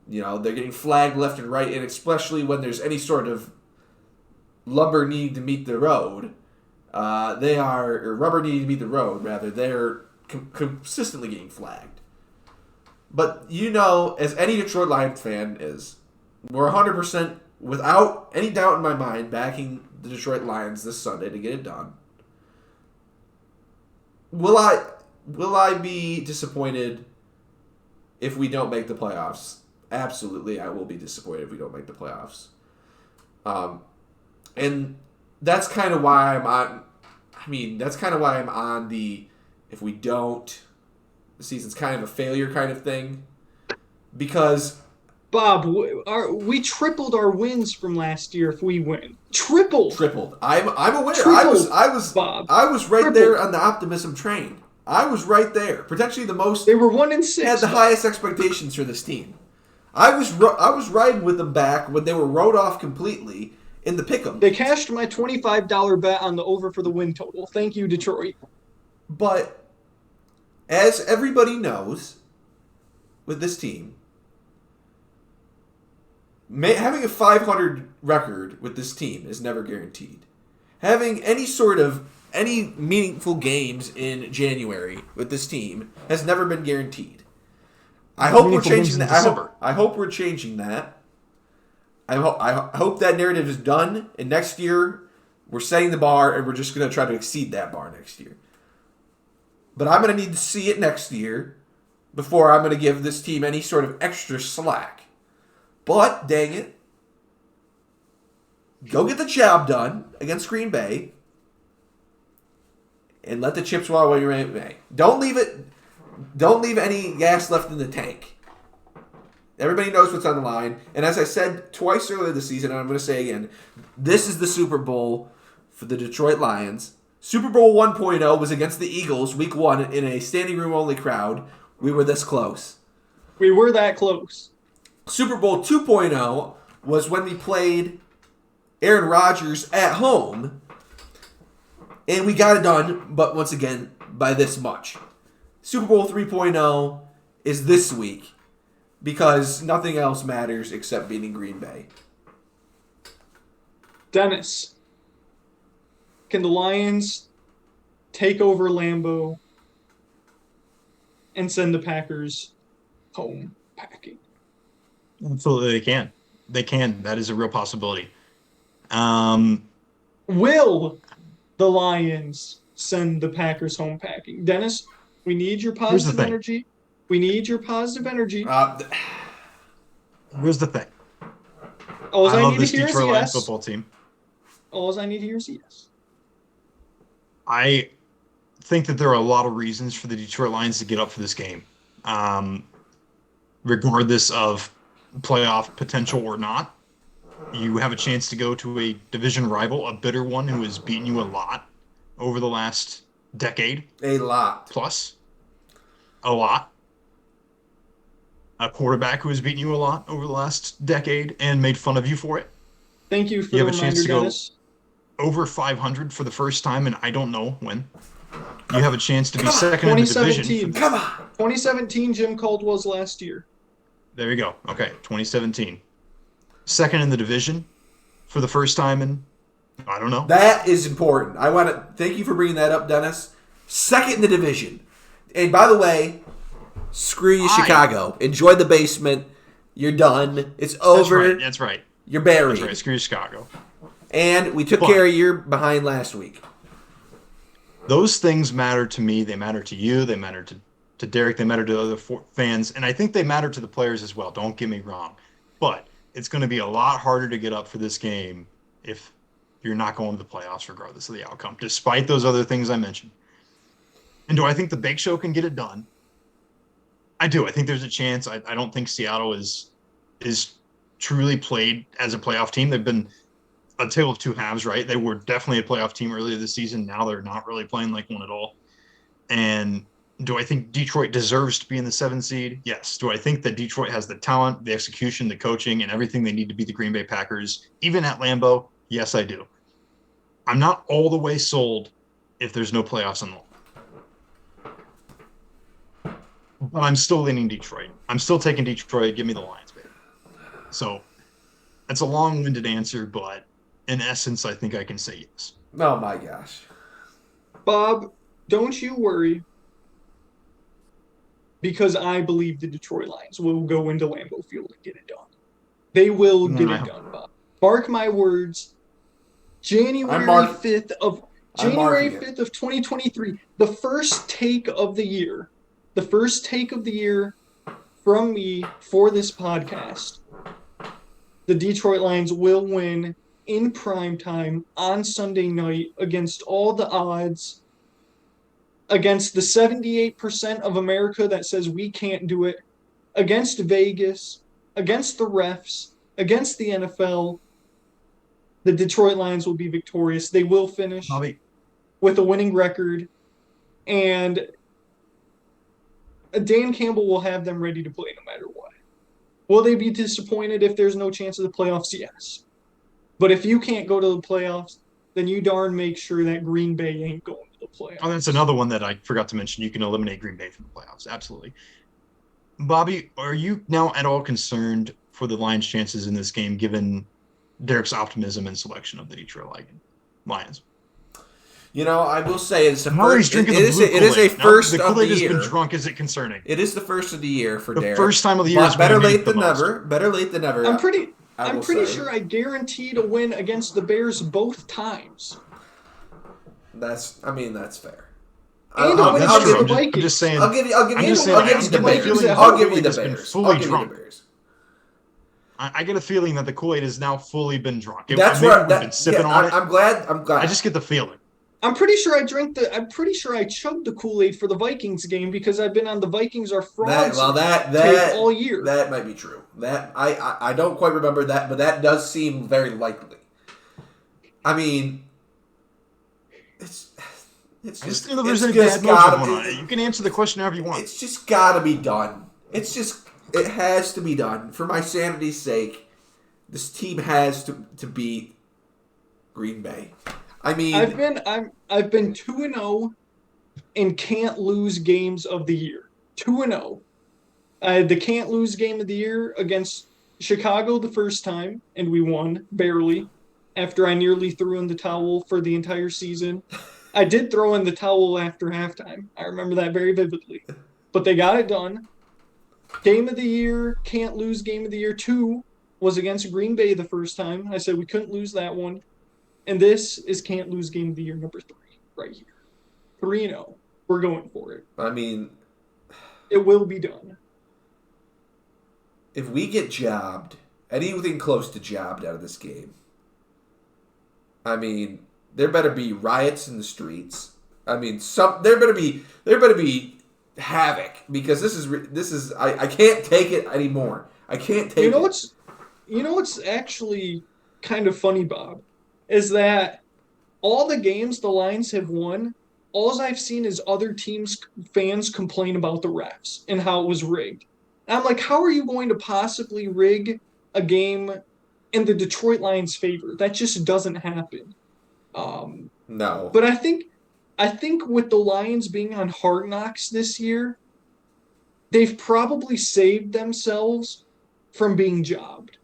they're getting flagged left and right, and especially when there's any sort of rubber needing to meet the road, they're consistently getting flagged. But as any Detroit Lions fan is, we're 100%, without any doubt in my mind, backing the Detroit Lions this Sunday to get it done. Will I be disappointed if we don't make the playoffs? Absolutely, I will be disappointed if we don't make the playoffs. And that's kind of why I'm on. The if we don't, the season's kind of a failure kind of thing. Because Bob, we tripled our wins from last year if we win. Tripled. I'm aware. Tripled, I was Bob. I was right Tripled. there on the optimism train. I was right there. Potentially the most. They were 1-6. Had the highest expectations for this team. I was riding with them back when they were wrote off completely in the pick'em. They cashed my $25 bet on the over for the win total. Thank you, Detroit. But as everybody knows, with this team, having a 500 record with this team is never guaranteed. Having any meaningful games in January with this team has never been guaranteed. I hope we're changing that. I hope we're changing that. I hope that narrative is done, and next year we're setting the bar, and we're just going to try to exceed that bar next year. But I'm going to need to see it next year before I'm going to give this team any sort of extra slack. But, dang it, go get the job done against Green Bay and let the chips fall where you may. Don't leave any gas left in the tank. Everybody knows what's on the line. And as I said twice earlier this season, and I'm going to say again, this is the Super Bowl for the Detroit Lions. Super Bowl 1.0 was against the Eagles week 1 in a standing room only crowd. We were this close. We were that close. Super Bowl 2.0 was when we played Aaron Rodgers at home, and we got it done, but once again, by this much. Super Bowl 3.0 is this week, because nothing else matters except beating Green Bay. Dennis, can the Lions take over Lambeau and send the Packers home packing? Absolutely, they can. They can. That is a real possibility. Will the Lions send the Packers home packing? Dennis, we need your positive energy. We need your positive energy. Here's the thing. All I I love need this to hear is Detroit Lions yes. football team. All I need to hear is yes. I think that there are a lot of reasons for the Detroit Lions to get up for this game. Regardless of playoff potential or not, you have a chance to go to a division rival, a bitter one who has beaten you a lot over the last decade. A lot. Plus. A lot. A quarterback who has beaten you a lot over the last decade and made fun of you for it. Thank you for You the have a chance reminder, to go Dennis. over 500 for the first time, and I don't know when. You have a chance to be second in the division. 2017. Come on. 2017, Jim Caldwell's last year. There you go. Okay, 2017. Second in the division for the first time in, I don't know. That is important. I want to thank you for bringing that up, Dennis. Second in the division. And by the way, Screw you, Why? Chicago. Enjoy the basement. You're done. It's over. That's right. You're buried. That's right. Screw you, Chicago. And we took care of your behind last week. Those things matter to me. They matter to you. They matter to Derek. They matter to other fans. And I think they matter to the players as well. Don't get me wrong. But it's going to be a lot harder to get up for this game if you're not going to the playoffs regardless of the outcome, despite those other things I mentioned. And do I think the Big Show can get it done? I do. I think there's a chance. I don't think Seattle is truly played as a playoff team. They've been a tale of two halves, right? They were definitely a playoff team earlier this season. Now they're not really playing like one at all. And do I think Detroit deserves to be in the 7th seed? Yes. Do I think that Detroit has the talent, the execution, the coaching, and everything they need to beat the Green Bay Packers, even at Lambeau? Yes, I do. I'm not all the way sold if there's no playoffs on the line. But I'm still leaning Detroit. I'm still taking Detroit. Give me the Lions, baby. So that's a long-winded answer, but in essence, I think I can say yes. Oh, my gosh. Bob, don't you worry, because I believe the Detroit Lions will go into Lambeau Field and get it done. They will get it done, Bob. Mark my words. January 5th of 2023, the first take of the year. The first take of the year from me for this podcast. The Detroit Lions will win in prime time on Sunday night against all the odds, against the 78% of America that says we can't do it, against Vegas, against the refs, against the NFL. The Detroit Lions will be victorious. They will finish with a winning record, and Dan Campbell will have them ready to play no matter what. Will they be disappointed if there's no chance of the playoffs? Yes. But if you can't go to the playoffs, then you darn make sure that Green Bay ain't going to the playoffs. Oh, that's another one that I forgot to mention. You can eliminate Green Bay from the playoffs. Absolutely. Bobby, are you now at all concerned for the Lions' chances in this game, given Derek's optimism and selection of the Detroit Lions? You know, I will say it's the now first. It is a first the of the Kool-Aid has year. been drunk. Is it concerning? It is the first of the year for Derek. The first time of the year. But is better when he late needs the than most. never. Better late than never. I'm pretty sure I guaranteed a win against the Bears both times. That's fair. And I'll I'll give give the you- I'm just saying. I'll give you I'm just saying, the I'm getting a Bears. feeling I'll give you Kool-Aid the has been Bears. fully I'll give you drunk. the Bears. I get a feeling that the Kool-Aid has now fully been drunk. That's Maybe where we've been sipping on it. I'm glad. I just get the feeling. I'm pretty sure I chugged the Kool-Aid for the Vikings game because I've been on the Vikings are frauds tape all year. That might be true. That I don't quite remember that, but that does seem very likely. I mean, it's I just just think that there's it's any just bad mojo gotta going on. be. You can answer the question however you want. It's just gotta be done. It has to be done for my sanity's sake. This team has to beat Green Bay. I mean, I've been 2-0 and can't lose games of the year. 2-0. I had the can't lose game of the year against Chicago the first time, and we won barely. After I nearly threw in the towel for the entire season, I did throw in the towel after halftime. I remember that very vividly, but they got it done. Game of the year, can't lose game of the year 2 was against Green Bay the first time. I said we couldn't lose that one. And this is can't lose game of the year number 3 right here. 3-0. We're going for it. I mean, it will be done. If we get jobbed, anything close to jobbed out of this game, I mean, there better be riots in the streets. I mean, there better be havoc because this is I can't take it anymore. I can't take it. You know what's actually kind of funny, Bob, is that all the games the Lions have won, all I've seen is other teams' fans complain about the refs and how it was rigged. And I'm like, how are you going to possibly rig a game in the Detroit Lions' favor? That just doesn't happen. No. But I think with the Lions being on Hard Knocks this year, they've probably saved themselves from being jobbed.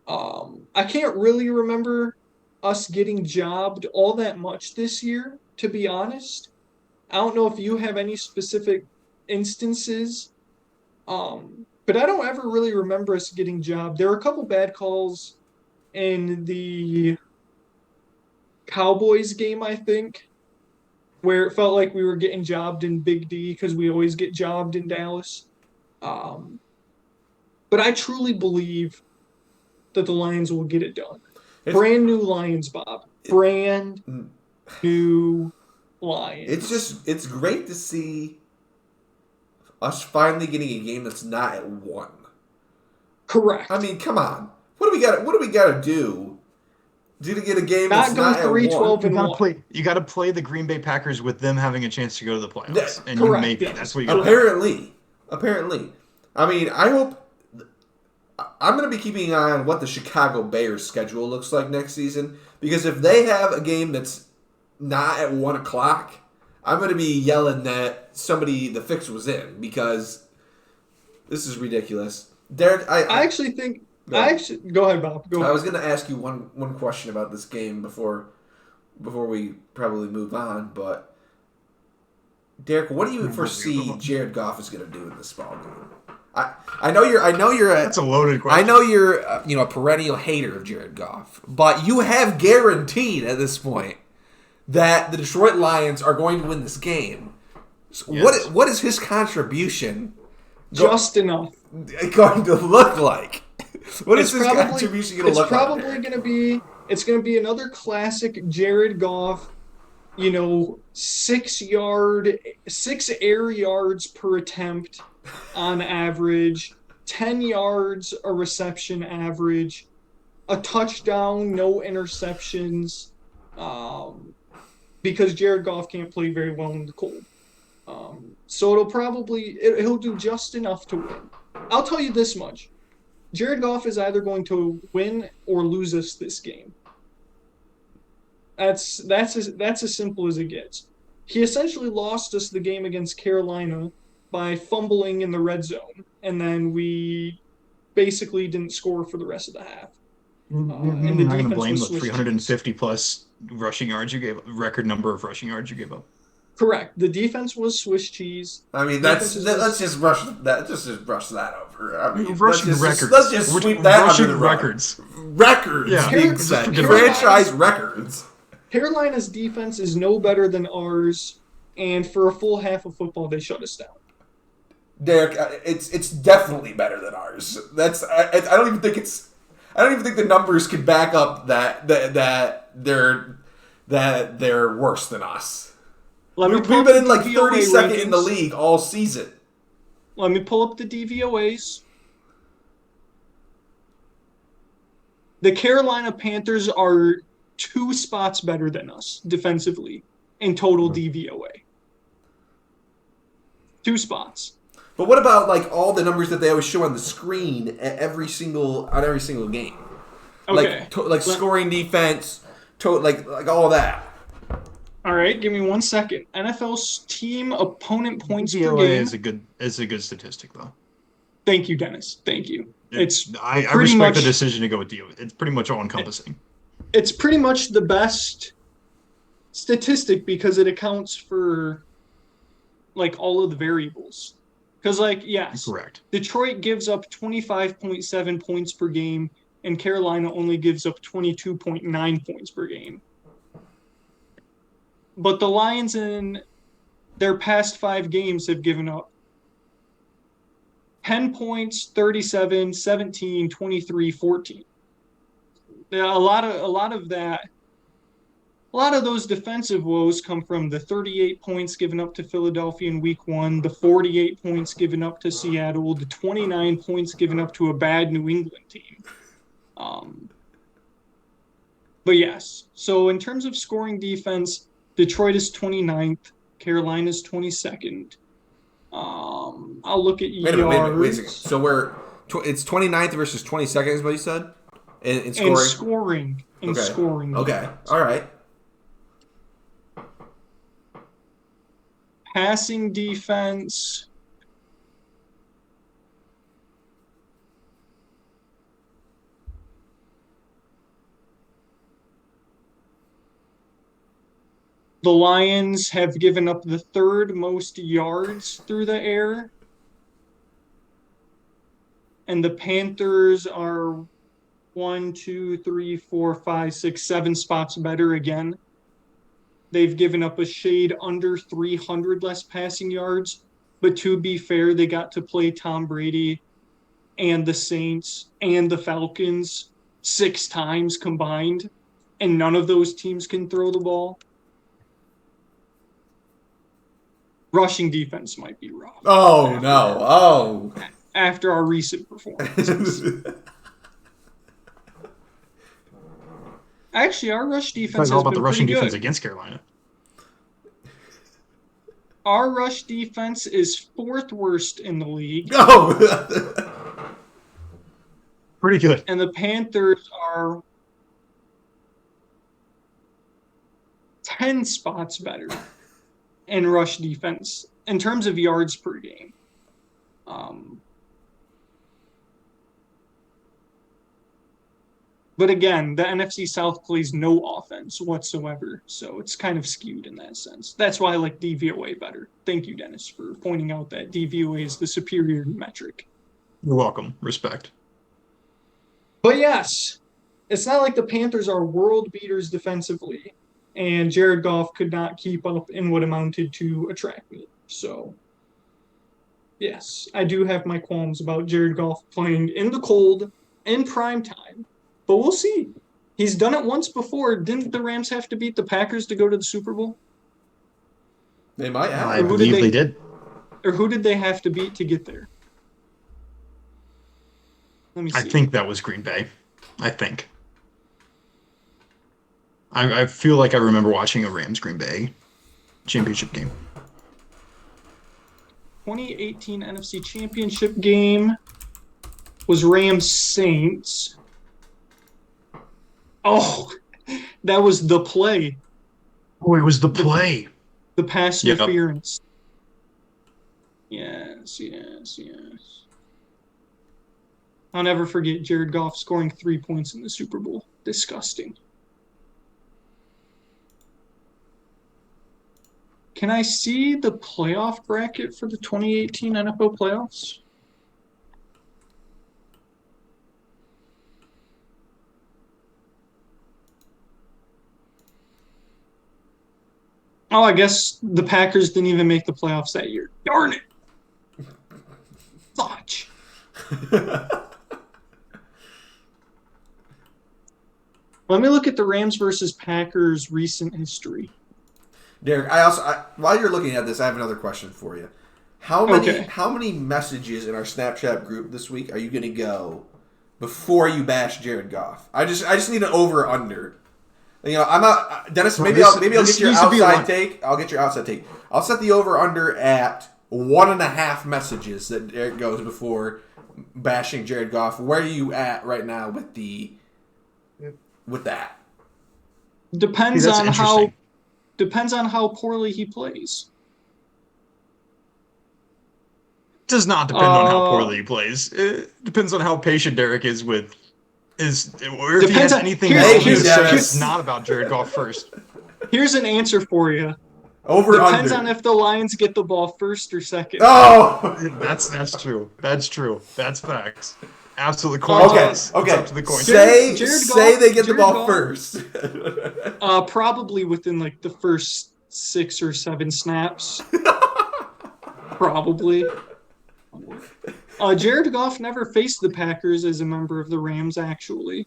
I can't really remember us getting jobbed all that much this year, to be honest. I don't know if you have any specific instances But I don't ever really remember us getting jobbed. There were a couple bad calls in the Cowboys game, I think, where it felt like we were getting jobbed in Big D because we always get jobbed in Dallas. But I truly believe that the Lions will get it done. Brand new Lions, Bob. Brand new Lions. It's great to see us finally getting a game that's not at 1. Correct. I mean, come on. What do we got to do to get a game that's not not go 3-12 at 1? and 1. You got to play the Green Bay Packers with them having a chance to go to the playoffs, and correct, maybe yes. that's what you got. Apparently. I mean, I hope. I'm going to be keeping an eye on what the Chicago Bears schedule looks like next season, because if they have a game that's not at 1 o'clock, I'm going to be yelling that the fix was in, because this is ridiculous. Derek, I actually think. Go ahead, Bob. Go I ahead. was going to ask you one question about this game before we probably move on, but Derek, what do you foresee Jared Goff is going to do in this ball game? I know you're That's a loaded question. I know you're a perennial hater of Jared Goff, but you have guaranteed at this point that the Detroit Lions are going to win this game. So Yes. what is his contribution Just enough. going to look like? What is his contribution going to look like? It's going to be another classic Jared Goff, 6 air yards per attempt on average, 10 yards a reception average, a touchdown, no interceptions, because Jared Goff can't play very well in the cold. So he'll do just enough to win. I'll tell you this much. Jared Goff is either going to win or lose us this game. That's as simple as it gets. He essentially lost us the game against Carolina by fumbling in the red zone, and then we basically didn't score for the rest of the half. I'm not going to blame the 350 plus rushing yards you gave up, record number of rushing yards you gave up. Correct. The defense was Swiss cheese. I mean, let's just brush that. Just brush that over. I mean, Rushing records. Let's just sweep that rushing under the rug. records. Yeah, being set. Franchise records. Carolina's defense is no better than ours, and for a full half of football, they shut us down. Derek, it's definitely better than ours. I don't even think the numbers can back up that they're worse than us. We've been in like 32nd in the league all season. Let me pull up the DVOAs. The Carolina Panthers are 2 spots better than us defensively in total DVOA. 2 spots. But what about like all the numbers that they always show on the screen at every single game? Okay. Like scoring defense, like all that. All right, give me 1 second. NFL's team opponent points per DVOA game is a good statistic though. Thank you, Dennis. Thank you. I respect the decision to go with DVOA. It's pretty much all encompassing. It's pretty much the best statistic because it accounts for like all of the variables. Because yes, correct. Detroit gives up 25.7 points per game, and Carolina only gives up 22.9 points per game. But the Lions in their past 5 games have given up 10 points, 37, 17, 23, 14. A lot of those defensive woes come from the 38 points given up to Philadelphia in week 1, the 48 points given up to Seattle, the 29 points given up to a bad New England team. But yes, so in terms of scoring defense, Detroit is 29th, Carolina's 22nd. I'll look at yards. Wait a second. So it's 29th versus 22nd is what you said? In scoring? Scoring. Okay. All right. Passing defense. The Lions have given up the 3rd most yards through the air. and the Panthers are 1, 2, 3, 4, 5, 6, 7 spots better again. They've given up a shade under 300 less passing yards, but to be fair, they got to play Tom Brady and the Saints and the Falcons 6 times combined, and none of those teams can throw the ball. Rushing defense might be rough. Oh, no. Oh. After our recent performances. Actually, our rush defense It's all has about been the rushing pretty defense good. against Carolina. Our rush defense is 4th worst in the league, Oh. Pretty good. and the Panthers are 10 spots better in rush defense in terms of yards per game. But again, the NFC South plays no offense whatsoever, so it's kind of skewed in that sense. That's why I like DVOA better. Thank you, Dennis, for pointing out that DVOA is the superior metric. You're welcome. Respect. But yes, it's not like the Panthers are world beaters defensively, and Jared Goff could not keep up in what amounted to a track meet. So, yes, I do have my qualms about Jared Goff playing in the cold, in prime time. But we'll see. He's done it once before. Didn't the Rams have to beat the Packers to go to the Super Bowl? They might have. I who did believe they- they did. Or who did they have to beat to get there? Let me see. I think that was Green Bay. I think. I feel like I remember watching a Rams Green Bay championship game. 2018 NFC Championship game was Rams Saints. Oh, that was the play, Oh, it was the play. the pass Yep. interference. Yes. I'll never forget Jared Goff scoring 3 points in the Super Bowl. Disgusting. Can I see the playoff bracket for the 2018 NFL playoffs? Oh, I guess the Packers didn't even make the playoffs that year. Darn it. Fudge. Let me look at the Rams versus Packers recent history. Derek, while you're looking at this, I have another question for you. How many messages in our Snapchat group this week are you going to go before you bash Jared Goff? I just need an over under. You know, I'm not Dennis. Maybe I'll get your outside take. I'll get your outside take. I'll set the over under at 1.5 messages that Derek goes before bashing Jared Goff. Where are you at right now with that? Depends See, that's on interesting. how poorly he plays. Does not depend on how poorly he plays. It depends on how patient Derek is with or if he has anything else to say that's not about Jared Goff first. Here's an answer for you. Over Depends under. on if the Lions get the ball first or second. Oh. That's true. That's true. That's facts. Absolutely. Okay. It's up to the coin. Say Jared say Goff- they get the Jared ball Goff- first. Probably within like the first 6 or 7 snaps. Probably. Jared Goff never faced the Packers as a member of the Rams, actually.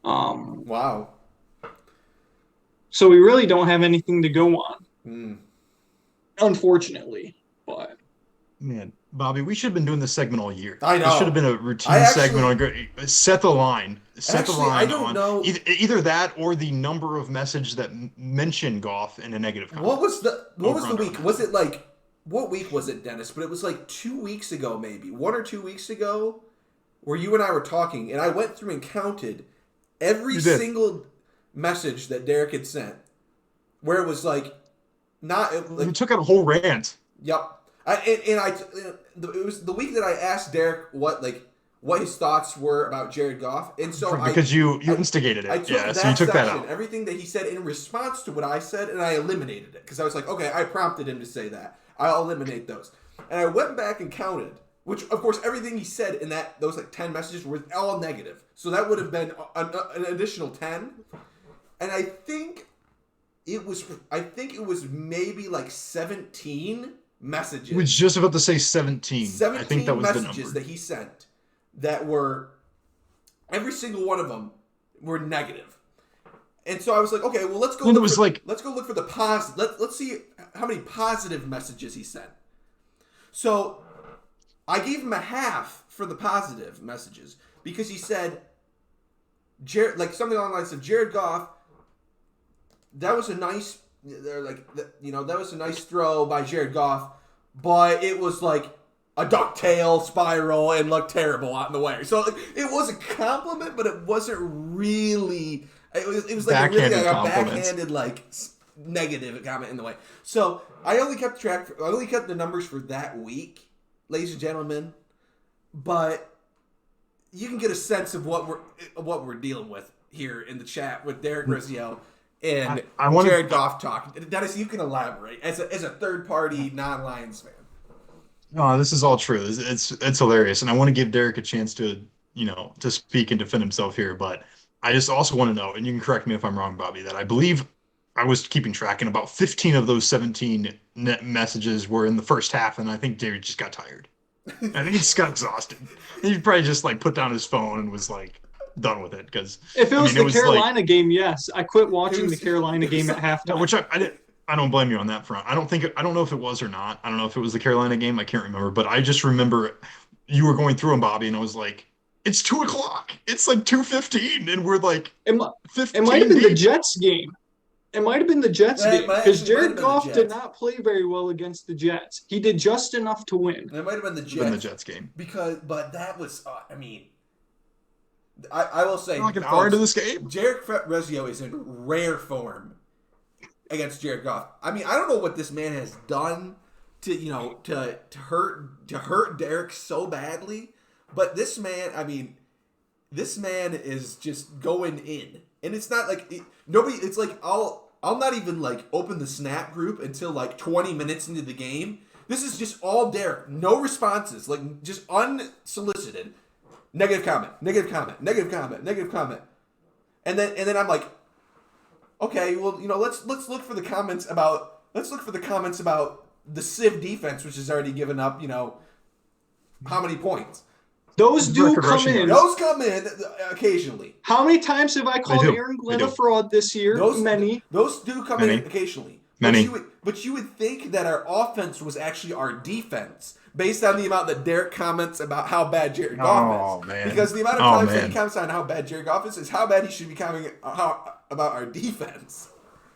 Wow. So we really don't have anything to go on, Mm. unfortunately. But Man, Bobby, we should have been doing this segment all year. I know. This should have been a routine segment on set the line. Set the Actually, line I don't on know. Either that or the number of messages that mention Goff in a negative comment. What was the Over week? under. Was it like what week was it, Dennis? But it was like 2 weeks ago, maybe 1 or 2 weeks ago, where you and I were talking, and I went through and counted every You did. single message that Derek had sent, where it was like not You like took out a whole rant. yep. It was the week that I asked Derek what his thoughts were about Jared Goff, and so Because you instigated it. I took Yeah, that so you took that section, out. everything that he said in response to what I said, and I eliminated it because I was like, okay, I prompted him to say that. I'll eliminate those, and I went back and counted which of course everything he said in those like 10 messages were all negative. So that would have been an additional 10. And I think it was maybe like 17 messages. I was just about to say 17. 17 I think that was the messages number that he sent that were every single one of them were negative. And so I was like, okay, well let's go look for the positive. Let's see how many positive messages he sent. So I gave him a half for the positive messages because he said something along the lines of Jared Goff, that was a nice that was a nice throw by Jared Goff, but it was like a ducktail spiral and looked terrible out in the way. So it was a compliment, but it wasn't really. It was like a backhanded negative comment in the way. So I only kept the numbers for that week, ladies and gentlemen. But you can get a sense of what we're dealing with here in the chat with Derek Rizio and Jared Goff talk. Dennis, you can elaborate as a third party non-Lions fan. Oh, this is all true. It's hilarious, and I want to give Derek a chance to speak and defend himself here. But I just also want to know, and you can correct me if I'm wrong, Bobby, that I believe I was keeping track, and about 15 of those 17 net messages were in the first half, and I think Derek just got tired. I think he just got exhausted. He probably just put down his phone and was done with it. Because if it was the Carolina game, yes, I quit watching the Carolina game at halftime. Which I don't blame you on that front. I don't know if it was or not. I don't know if it was the Carolina game. I can't remember. But I just remember you were going through them, Bobby, and I was like, it's 2:00. It's 2:15, and we're 15. It might have been the Jets game. It might have been the Jets game because Jared Goff did not play very well against the Jets. He did just enough to win. It might have been the Jets game but that was I will say an hour into this game. Derek Rizio is in rare form against Jared Goff. I mean, I don't know what this man has done to hurt Derek so badly, but this man is just going in. And it's not nobody. It's I'll not even open the Snap group until 20 minutes into the game. This is just all Derek, no responses, just unsolicited. Negative comment, negative comment, negative comment, negative comment, and then I'm like, okay, well let's look for the comments about the Civ defense, which has already given up how many points. Those do come in. Those come in occasionally. How many times have I called Aaron Glenn a fraud this year? Many. Those do come in occasionally. Many. But you would think that our offense was actually our defense, based on the amount that Derek comments about how bad Jared Goff is. Man. Because the amount of times that he comments on how bad Jared Goff is how bad he should be commenting about our defense.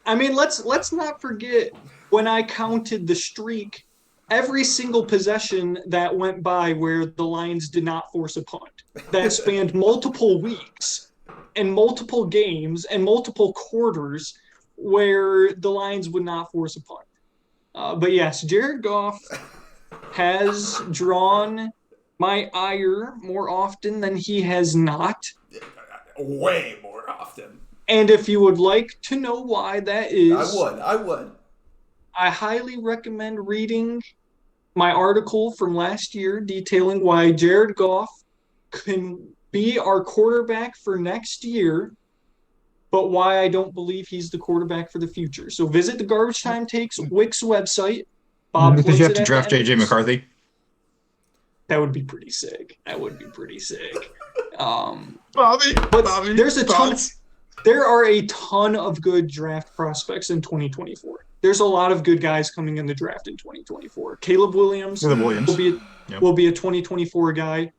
I mean, let's not forget when I counted the streak. Every single possession that went by where the Lions did not force a punt, that spanned multiple weeks and multiple games and multiple quarters where the Lions would not force a punt. But yes, Jared Goff has drawn my ire more often than he has not. Way more often. And if you would like to know why that is, I would. I highly recommend reading my article from last year detailing why Jared Goff can be our quarterback for next year, but why I don't believe he's the quarterback for the future. So visit the Garbage Time Takes Wix website. Bob, did you have to draft JJ McCarthy? That would be pretty sick. Bobby, there's a ton. There are a ton of good draft prospects in 2024. There's a lot of good guys coming in the draft in 2024. Caleb Williams will be a 2024 guy.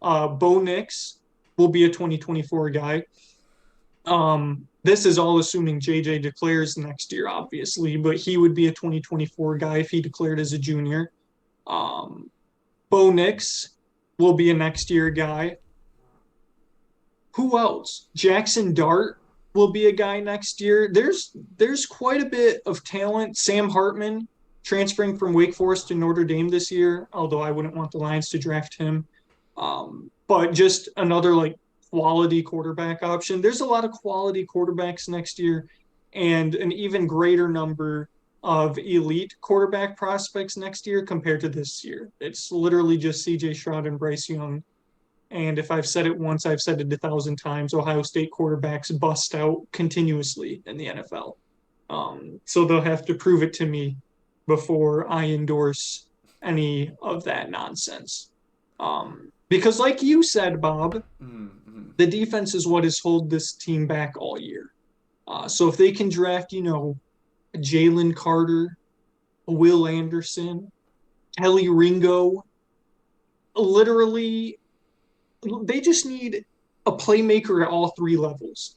Bo Nix will be a 2024 guy. This is all assuming JJ declares next year, obviously, but he would be a 2024 guy if he declared as a junior. Bo Nix will be a next year guy. Who else? Jackson Dart will be a guy next year. There's quite a bit of talent. Sam Hartman transferring from Wake Forest to Notre Dame this year, although I wouldn't want the Lions to draft him. But just another quality quarterback option. There's a lot of quality quarterbacks next year, and an even greater number of elite quarterback prospects next year compared to this year. It's literally just C.J. Stroud and Bryce Young. And if I've said it once, I've said it 1,000 times. Ohio State quarterbacks bust out continuously in the NFL. So they'll have to prove it to me before I endorse any of that nonsense. Because like you said, Bob, the defense is what has held this team back all year. So if they can draft, Jalen Carter, Will Anderson, Kelly Ringo, literally, they just need a playmaker at all three levels.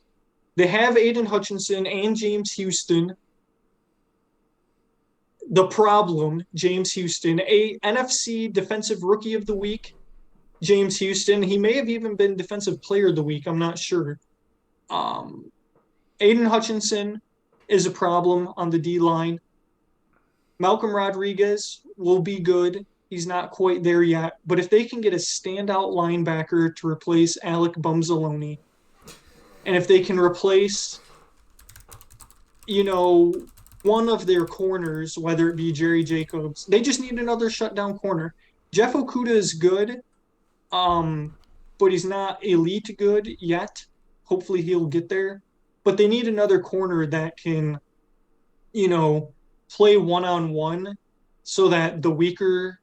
They have Aiden Hutchinson and James Houston. The problem, James Houston, a NFC Defensive Rookie of the Week, James Houston. He may have even been Defensive Player of the Week. I'm not sure. Aiden Hutchinson is a problem on the D-line. Malcolm Rodriguez will be good. He's not quite there yet. But if they can get a standout linebacker to replace Alec Bumzaloni, and if they can replace, one of their corners, whether it be Jerry Jacobs, they just need another shutdown corner. Jeff Okudah is good, but he's not elite good yet. Hopefully he'll get there. But they need another corner that can, play one-on-one so that the weaker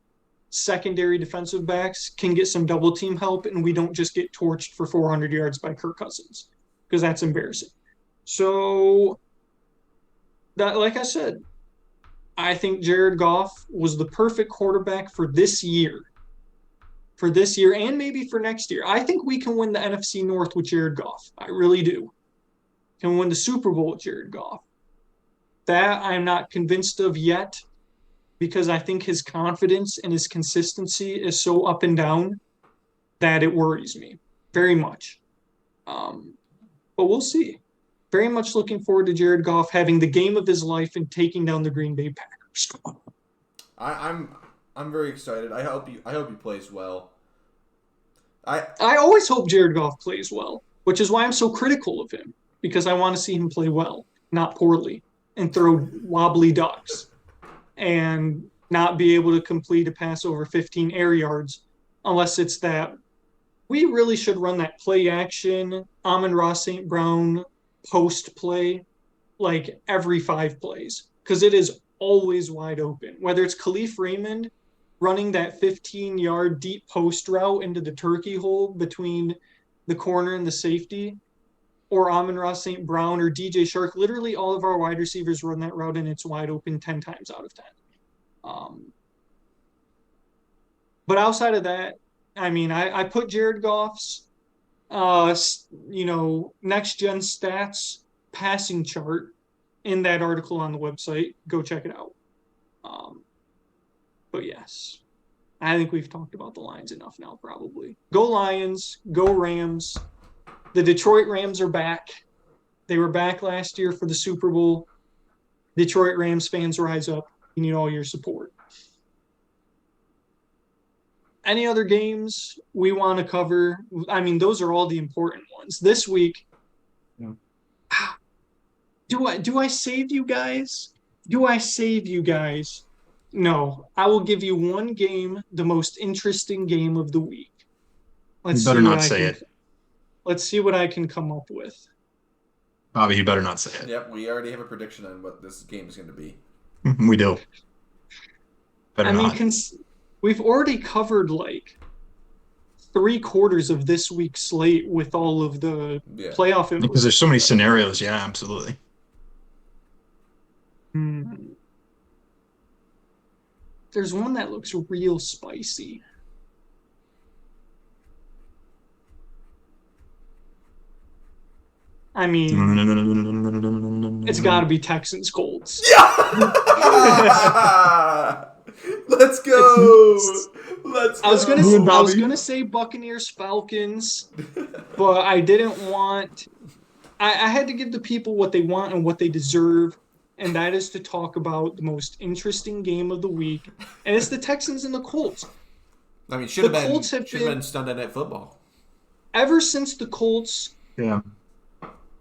secondary defensive backs can get some double team help and we don't just get torched for 400 yards by Kirk Cousins, because that's embarrassing. So, like I said, I think Jared Goff was the perfect quarterback for this year. For this year and maybe for next year. I think we can win the NFC North with Jared Goff. I really do. Can win the Super Bowl with Jared Goff. That I'm not convinced of yet, because I think his confidence and his consistency is so up and down that it worries me very much. But we'll see. Very much looking forward to Jared Goff having the game of his life and taking down the Green Bay Packers. I'm very excited. I hope he plays well. I always hope Jared Goff plays well, which is why I'm so critical of him, because I want to see him play well, not poorly, and throw wobbly ducks and not be able to complete a pass over 15 air yards unless it's that. We really should run that play action, Amon-Ra St. Brown post play like every 5 plays, because it is always wide open. Whether it's Khalif Raymond running that 15-yard deep post route into the turkey hole between the corner and the safety, or Amon-Ra St. Brown or DJ Shark, literally all of our wide receivers run that route and it's wide open 10 times out of 10. But outside of that, I put Jared Goff's, next gen stats passing chart in that article on the website. Go check it out. But yes, I think we've talked about the Lions enough now, probably. Go Lions, go Rams. The Detroit Rams are back. They were back last year for the Super Bowl. Detroit Rams fans, rise up. You need all your support. Any other games we want to cover? Those are all the important ones. This week, yeah. Do I save you guys? No. I will give you one game, the most interesting game of the week. You better not say it. Let's see what I can come up with. Bobby, you better not say it. Yep, we already have a prediction on what this game is going to be. We do. Better not. We've already covered like 3/4 of this week's slate with all of the playoff info. Because there's so many scenarios. Yeah, absolutely. There's one that looks real spicy. It's got to be Texans Colts. Yeah! Let's go. I was gonna say Buccaneers Falcons, but I didn't want. I had to give the people what they want and what they deserve, and that is to talk about the most interesting game of the week, and it's the Texans and the Colts. Should have been Sunday Night Football. Ever since the Colts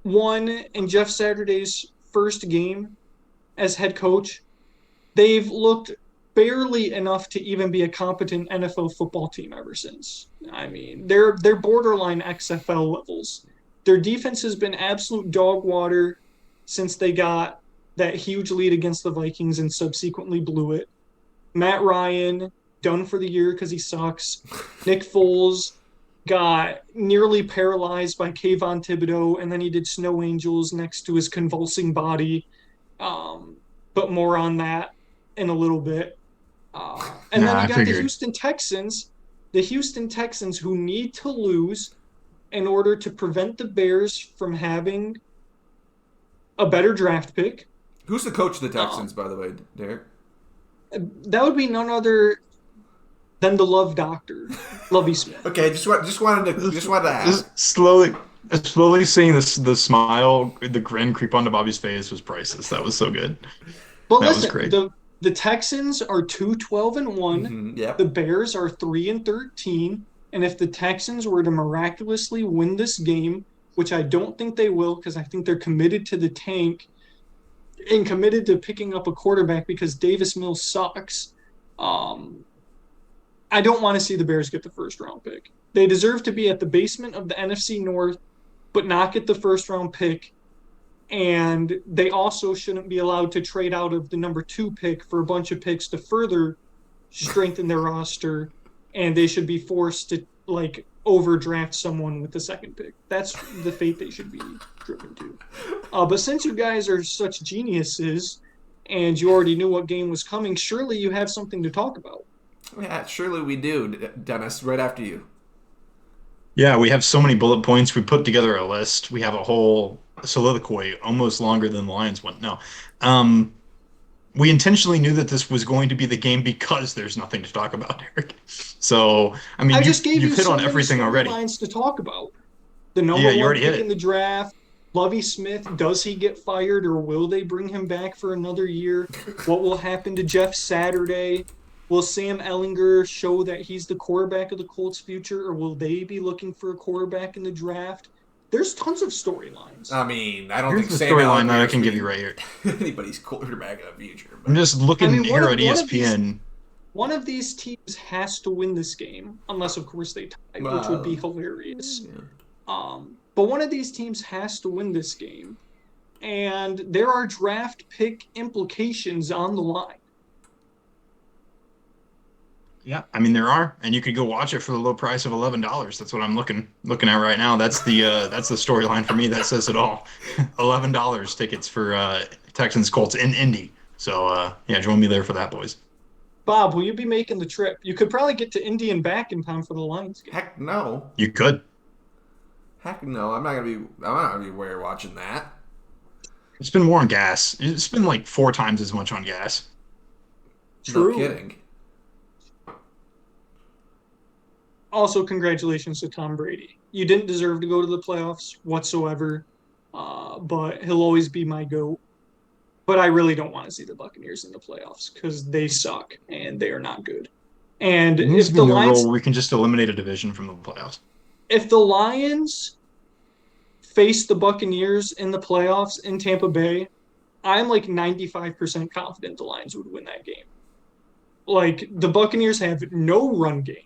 won in Jeff Saturday's first game as head coach, they've looked barely enough to even be a competent NFL football team ever since. I mean, they're borderline XFL levels. Their defense has been absolute dog water since they got that huge lead against the Vikings and subsequently blew it. Matt Ryan done for the year because he sucks. Nick Foles got nearly paralyzed by Kayvon Thibodeau, and then he did snow angels next to his convulsing body. But more on that in a little bit. And then you got the Houston Texans. The Houston Texans who need to lose in order to prevent the Bears from having a better draft pick. Who's the coach of the Texans, by the way, Derek? That would be none other than the Love Doctor, Lovie Smith. Okay, just wanted to ask. Just slowly seeing the smile, the grin creep onto Bobby's face was priceless. That was so good. But that listen, was great. The Texans are 2-12-1. Mm-hmm, yep. The Bears are 3-13. And if the Texans were to miraculously win this game, which I don't think they will, because I think they're committed to the tank and committed to picking up a quarterback because Davis Mills sucks. I don't want to see the Bears get the first round pick. They deserve to be at the basement of the NFC North, but not get the first round pick. And they also shouldn't be allowed to trade out of the number 2 pick for a bunch of picks to further strengthen their roster. And they should be forced to overdraft someone with the second pick. That's the fate they should be driven to. But since you guys are such geniuses and you already knew what game was coming, surely you have something to talk about. Yeah, surely we do, Dennis, right after you. Yeah, we have so many bullet points. We put together a list. We have a whole soliloquy, almost longer than the Lions one. No. We intentionally knew that this was going to be the game because there's nothing to talk about, Eric. So, I mean, I just gave you hit so on many everything already. Lines to talk about. The number one pick in the draft, Lovie Smith, does he get fired or will they bring him back for another year? What will happen to Jeff Saturday? Will Sam Ehlinger show that he's the quarterback of the Colts' future, or will they be looking for a quarterback in the draft? There's tons of storylines. I mean, I don't Here's think the Sam storyline that I Ehlinger can give you right here. anybody's quarterback in the future. But... I'm just looking here at ESPN. One of these teams has to win this game, unless, of course, they tie, which would be hilarious. Yeah. But one of these teams has to win this game, and there are draft pick implications on the line. Yeah, I mean there are, and you could go watch it for the low price of $11. That's what I'm looking at right now. That's the storyline for me. That says it all. $11 tickets for Texans Colts in Indy. So yeah, join me there for that, boys. Bob, will you be making the trip? You could probably get to Indy and back in time for the Lions game. Heck no. You could. Heck no. I'm not gonna be watching that. It's been more on gas. It's been like 4 times as much on gas. True. No kidding. Also, congratulations to Tom Brady. You didn't deserve to go to the playoffs whatsoever, but he'll always be my GOAT. But I really don't want to see the Buccaneers in the playoffs because they suck and they are not good. And if the Lions, we can just eliminate a division from the playoffs. If the Lions face the Buccaneers in the playoffs in Tampa Bay, I'm like 95% confident the Lions would win that game. Like, the Buccaneers have no run game.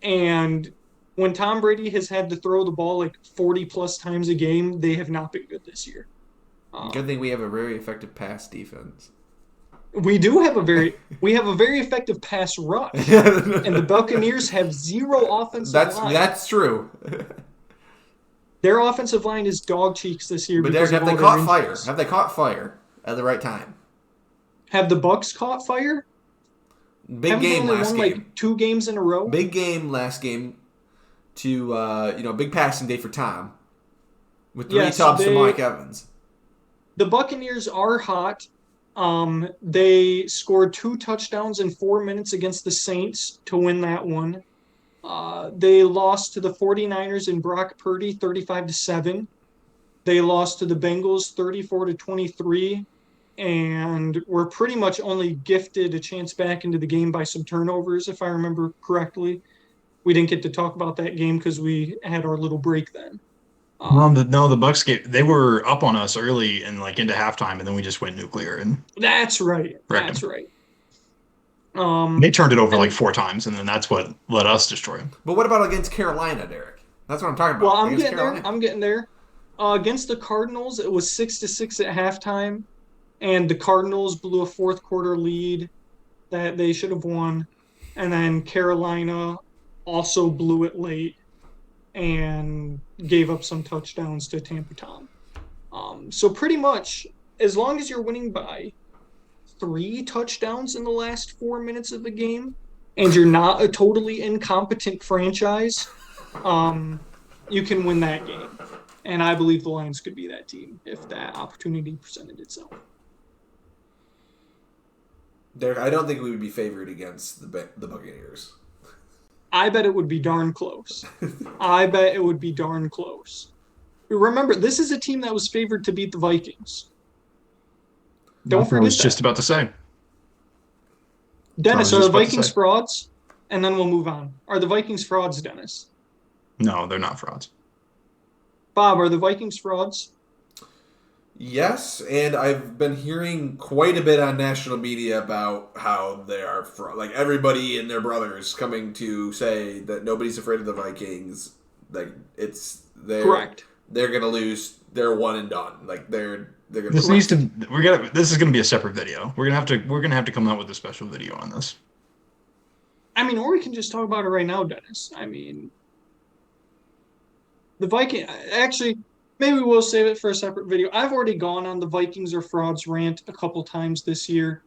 And when Tom Brady has had to throw the ball like 40-plus times a game, they have not been good this year. Good thing we have a very effective pass defense. We have a very effective pass rush, and the Buccaneers have zero offensive line. That's true. Their offensive line is dog cheeks this year. But have they caught fire? Have they caught fire at the right time? Have the Bucs caught fire? Big game last game. Like 2 games in a row. Big game last game. To big passing day for Tom, with 3 tubs to Mike Evans. The Buccaneers are hot. They scored 2 touchdowns in 4 minutes against the Saints to win that one. They lost to the 49ers in Brock Purdy 35-7. They lost to the Bengals 34-23. And were pretty much only gifted a chance back into the game by some turnovers, if I remember correctly. We didn't get to talk about that game because we had our little break then. The Bucks they were up on us early and like into halftime, and then we just went nuclear and That's right. wrecked That's them. right. They turned it over and- like 4 times, and then that's what let us destroy them. But what about against Carolina, Derek? That's what I'm talking about. Well, I'm Against getting Carolina. there. I'm getting there. Against the Cardinals, it was 6-6 at halftime, and the Cardinals blew a fourth quarter lead that they should have won, and then Carolina also blew it late and gave up some touchdowns to Tampa Tom. So pretty much, as long as you're winning by 3 touchdowns in the last 4 minutes of the game, and you're not a totally incompetent franchise, you can win that game. And I believe the Lions could be that team if that opportunity presented itself. Derek, I don't think we would be favored against the Buccaneers. I bet it would be darn close. I bet it would be darn close. Remember, this is a team that was favored to beat the Vikings. Don't I forget was that. just about to say. Dennis, I are was the just about to Vikings say. frauds? And then we'll move on. Are the Vikings frauds, Dennis? No, they're not frauds. Bob, are the Vikings frauds? Yes, and I've been hearing quite a bit on national media about how they are like everybody and their brothers coming to say that nobody's afraid of the Vikings. Like they're Correct. They're gonna lose. They're one and done. Like they're gonna. This is gonna be a separate video. We're gonna have to come out with a special video on this. I mean, or we can just talk about it right now, Dennis. I mean, the Viking. Actually, maybe we'll save it for a separate video. I've already gone on the Vikings or frauds rant a couple times this year.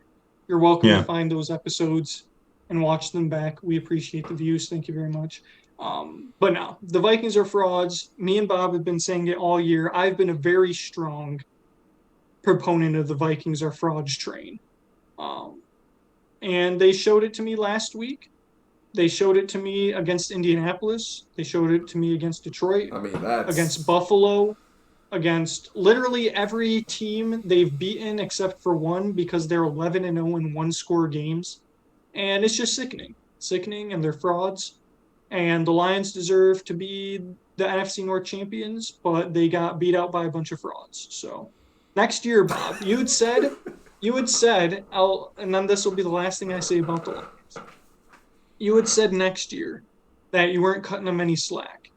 You're welcome Yeah. to find those episodes and watch them back. We appreciate the views. Thank you very much. But no, the Vikings are frauds. Me and Bob have been saying it all year. I've been a very strong proponent of the Vikings are frauds train. And they showed it to me last week. They showed it to me against Indianapolis. They showed it to me against Detroit, I mean, that's against Buffalo, against literally every team they've beaten except for one because they're 11-0 in one-score games. And it's just sickening, and they're frauds. And the Lions deserve to be the NFC North champions, but they got beat out by a bunch of frauds. So next year, Bob, you had said, and then this will be the last thing I say about the Lions. You had said next year that you weren't cutting them any slack.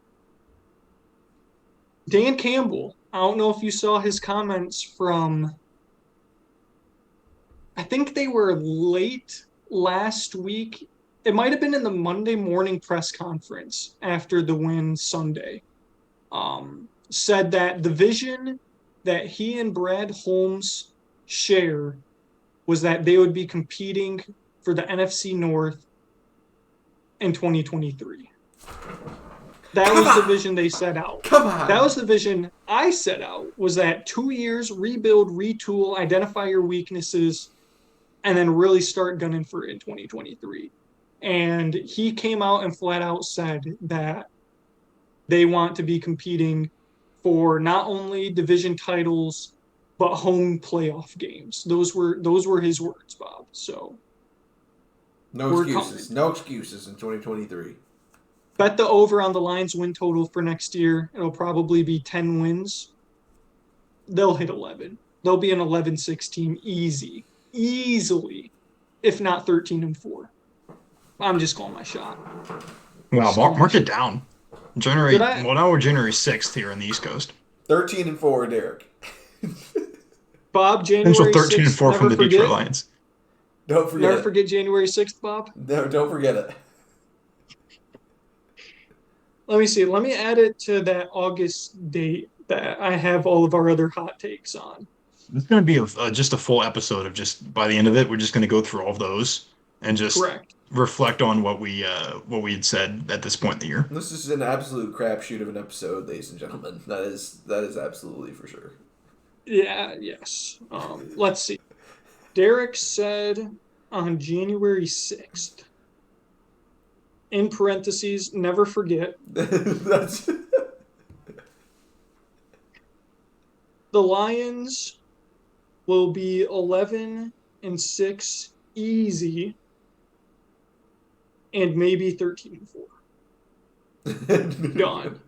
Dan Campbell, I don't know if you saw his comments from, I think they were late last week. It might have been in the Monday morning press conference after the win Sunday. Said that the vision that he and Brad Holmes share was that they would be competing for the NFC North in 2023. That was the vision they set out. Come on. That was the vision I set out, was that 2 years, rebuild, retool, identify your weaknesses, and then really start gunning for it in 2023. And he came out and flat out said that they want to be competing for not only division titles, but home playoff games. Those were his words, Bob. So no we're excuses. coming. No excuses in 2023. Bet the over on the Lions win total for next year. It'll probably be 10 wins. They'll hit 11. They'll be an 11-6 team easily, if not 13-4. I'm just calling my shot. Wow, mark it down. Did I- Now we're January 6th here on the East Coast. 13-4, Derek. Bob, Potential January 13 and 6th, 4 from never the Detroit forget. Lions. Don't forget Never it. forget January 6th, Bob. No, don't forget it. Let me see. Let me add it to that August date that I have all of our other hot takes on. It's going to be just a full episode of just by the end of it, we're just going to go through all of those and just Correct. reflect on what we had said at this point in the year. This is an absolute crapshoot of an episode, ladies and gentlemen. That is absolutely for sure. Yeah, yes. Let's see. Derek said on January 6th, in parentheses, never forget, That's the Lions will be 11-6 easy and maybe 13-4. Done.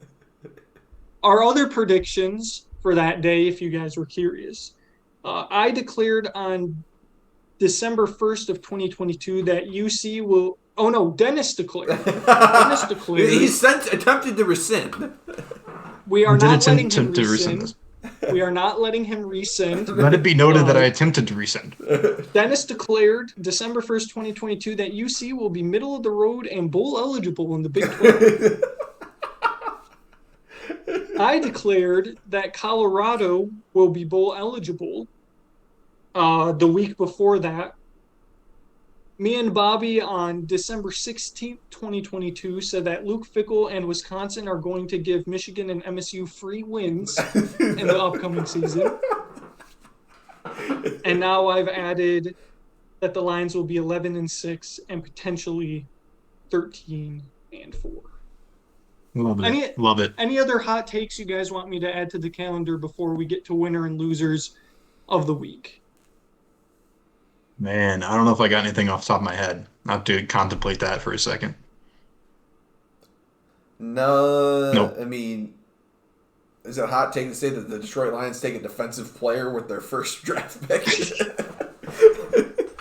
our other predictions for that day, if you guys were curious, I declared on December 1st of 2022 that UC will. Oh no, Dennis declared. Dennis declared. He attempted to rescind. We are I did not letting attempt him to rescind rescind. this. We are not letting him rescind. Let it be noted that I attempted to rescind. Dennis declared December 1st, 2022 that UC will be middle of the road and bowl eligible in the Big 12. I declared that Colorado will be bowl eligible the week before that. Me and Bobby on December 16th, 2022 said that Luke Fickell and Wisconsin are going to give Michigan and MSU free wins in the upcoming season. And now I've added that the lines will be 11-6 and potentially 13-4. Love it. Love it. Any other hot takes you guys want me to add to the calendar before we get to winner and losers of the week? Man, I don't know if I got anything off the top of my head. I'll have to contemplate that for a second. No, Nope. I mean, is it a hot take to say that the Detroit Lions take a defensive player with their first draft pick?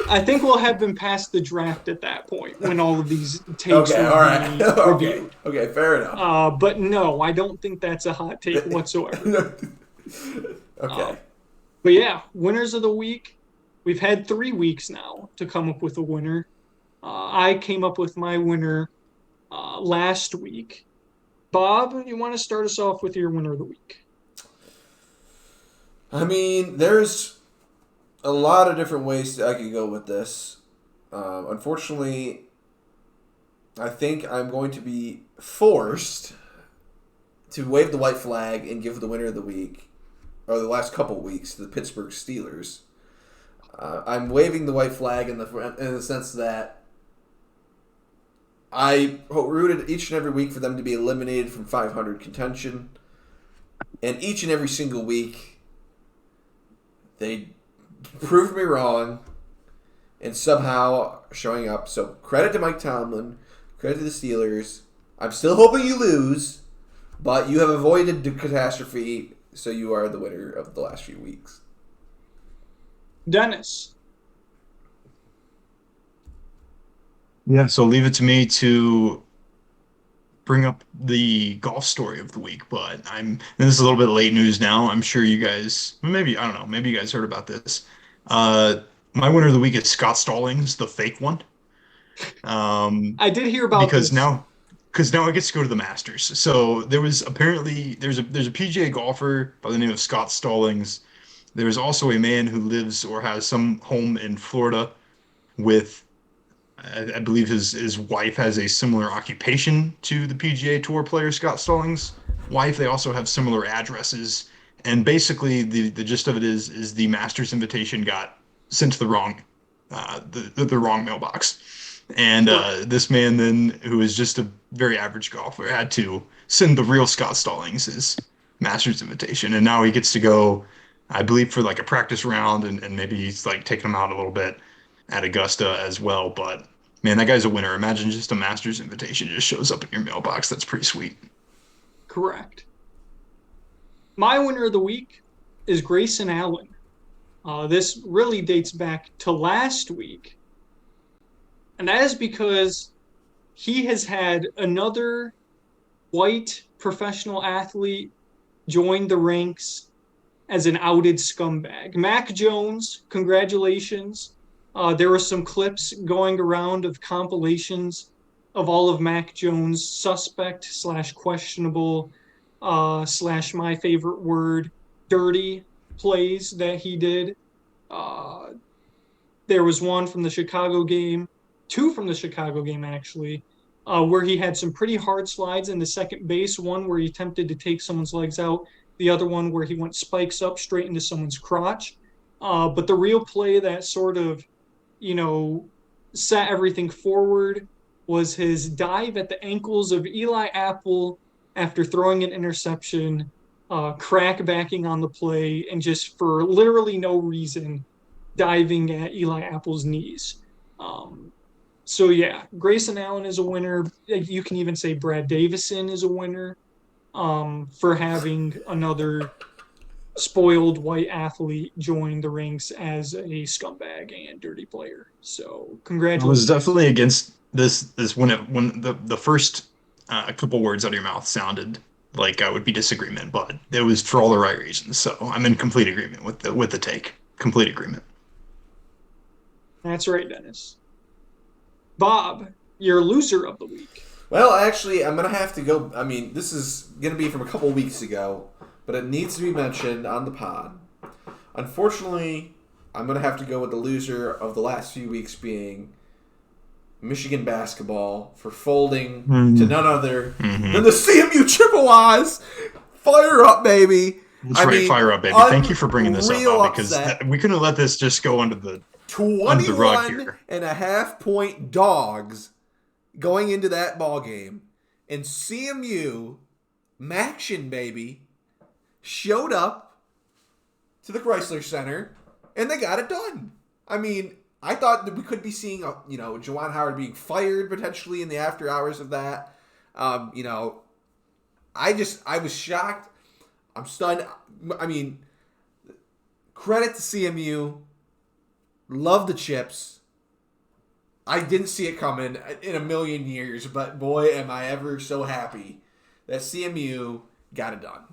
I think we'll have been past the draft at that point when all of these takes Okay, will all right. be reviewed. Okay, fair enough. But no, I don't think that's a hot take whatsoever. Okay. But yeah, winners of the week. We've had 3 weeks now to come up with a winner. I came up with my winner last week. Bob, you want to start us off with your winner of the week? I mean, there's a lot of different ways I could go with this. Unfortunately, I think I'm going to be forced to wave the white flag and give the winner of the week, or the last couple weeks, to the Pittsburgh Steelers. I'm waving the white flag in the sense that I rooted each and every week for them to be eliminated from 500 contention, and each and every single week they proved me wrong and somehow showing up. So credit to Mike Tomlin, credit to the Steelers. I'm still hoping you lose, but you have avoided the catastrophe, so you are the winner of the last few weeks. Dennis. Yeah, so leave it to me to bring up the golf story of the week, but this is a little bit late news now. I'm sure you guys, maybe, I don't know, maybe you guys heard about this. My winner of the week is Scott Stallings, the fake one. I did hear about because this. now I get to go to the Masters. So there's a PGA golfer by the name of Scott Stallings. There's also a man who lives or has some home in Florida with, I believe his wife has a similar occupation to the PGA Tour player Scott Stallings' wife. They also have similar addresses. And basically the gist of it is the Masters invitation got sent to the wrong mailbox. And this man then, who is just a very average golfer, had to send the real Scott Stallings his Masters invitation. And now he gets to go, I believe, for like a practice round, and maybe he's like taking him out a little bit at Augusta as well. But man, that guy's a winner. Imagine just a Masters invitation just shows up in your mailbox. That's pretty sweet. Correct. My winner of the week is Grayson Allen. This really dates back to last week. And that is because he has had another white professional athlete join the ranks as an outed scumbag. Mac Jones, congratulations. There were some clips going around of compilations of all of Mac Jones' suspect / questionable / my favorite word, dirty plays that he did. There was one from the Chicago game, 2 from the Chicago game actually, where he had some pretty hard slides in the second base, one where he attempted to take someone's legs out, the other one where he went spikes up straight into someone's crotch. But the real play that sort of, set everything forward was his dive at the ankles of Eli Apple after throwing an interception, crack backing on the play, and just for literally no reason diving at Eli Apple's knees. So yeah, Grayson Allen is a winner. You can even say Brad Davison is a winner. for having another spoiled white athlete join the ranks as a scumbag and dirty player. So I was congratulations. definitely against this when the first couple words out of your mouth sounded like I would be disagreement, but it was for all the right reasons. So I'm in complete agreement with the take. Complete agreement. That's right, Dennis. Bob, your loser of the week. Well, actually, I'm going to have to go. I mean, this is going to be from a couple weeks ago, but it needs to be mentioned on the pod. Unfortunately, I'm going to have to go with the loser of the last few weeks being Michigan basketball for folding to none other than the CMU Chippewas. Fire up, baby. That's right, fire up, baby. Thank you for bringing this up, Bob, because we couldn't let this just go under the rug 21 here. and a half point dogs going into that ball game, and CMU, Maction, baby, showed up to the Chrysler Center, and they got it done. I mean, I thought that we could be seeing, Juwan Howard being fired potentially in the after hours of that. I was shocked. I'm stunned. I mean, credit to CMU. Love the chips. I didn't see it coming in a million years, but boy, am I ever so happy that CMU got it done.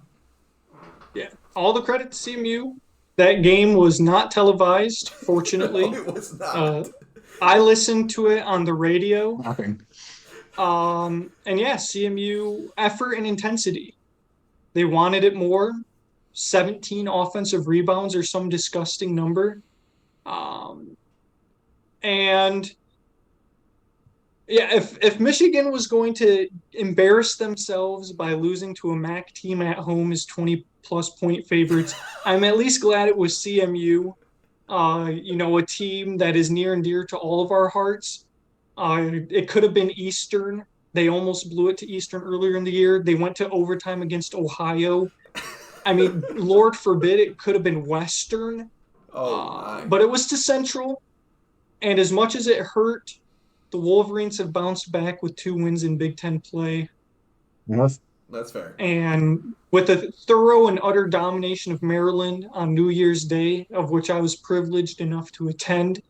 Yeah, all the credit to CMU. That game was not televised, fortunately. No, it was not. I listened to it on the radio. Nothing. And yeah, CMU effort and intensity. They wanted it more. 17 offensive rebounds or some disgusting number. And yeah, if Michigan was going to embarrass themselves by losing to a MAC team at home as 20-plus point favorites, I'm at least glad it was CMU, a team that is near and dear to all of our hearts. It could have been Eastern. They almost blew it to Eastern earlier in the year. They went to overtime against Ohio. I mean, Lord forbid it could have been Western. But it was to Central. And as much as it hurt, the Wolverines have bounced back with 2 wins in Big Ten play. Yes. That's fair. And with a thorough and utter domination of Maryland on New Year's Day, of which I was privileged enough to attend,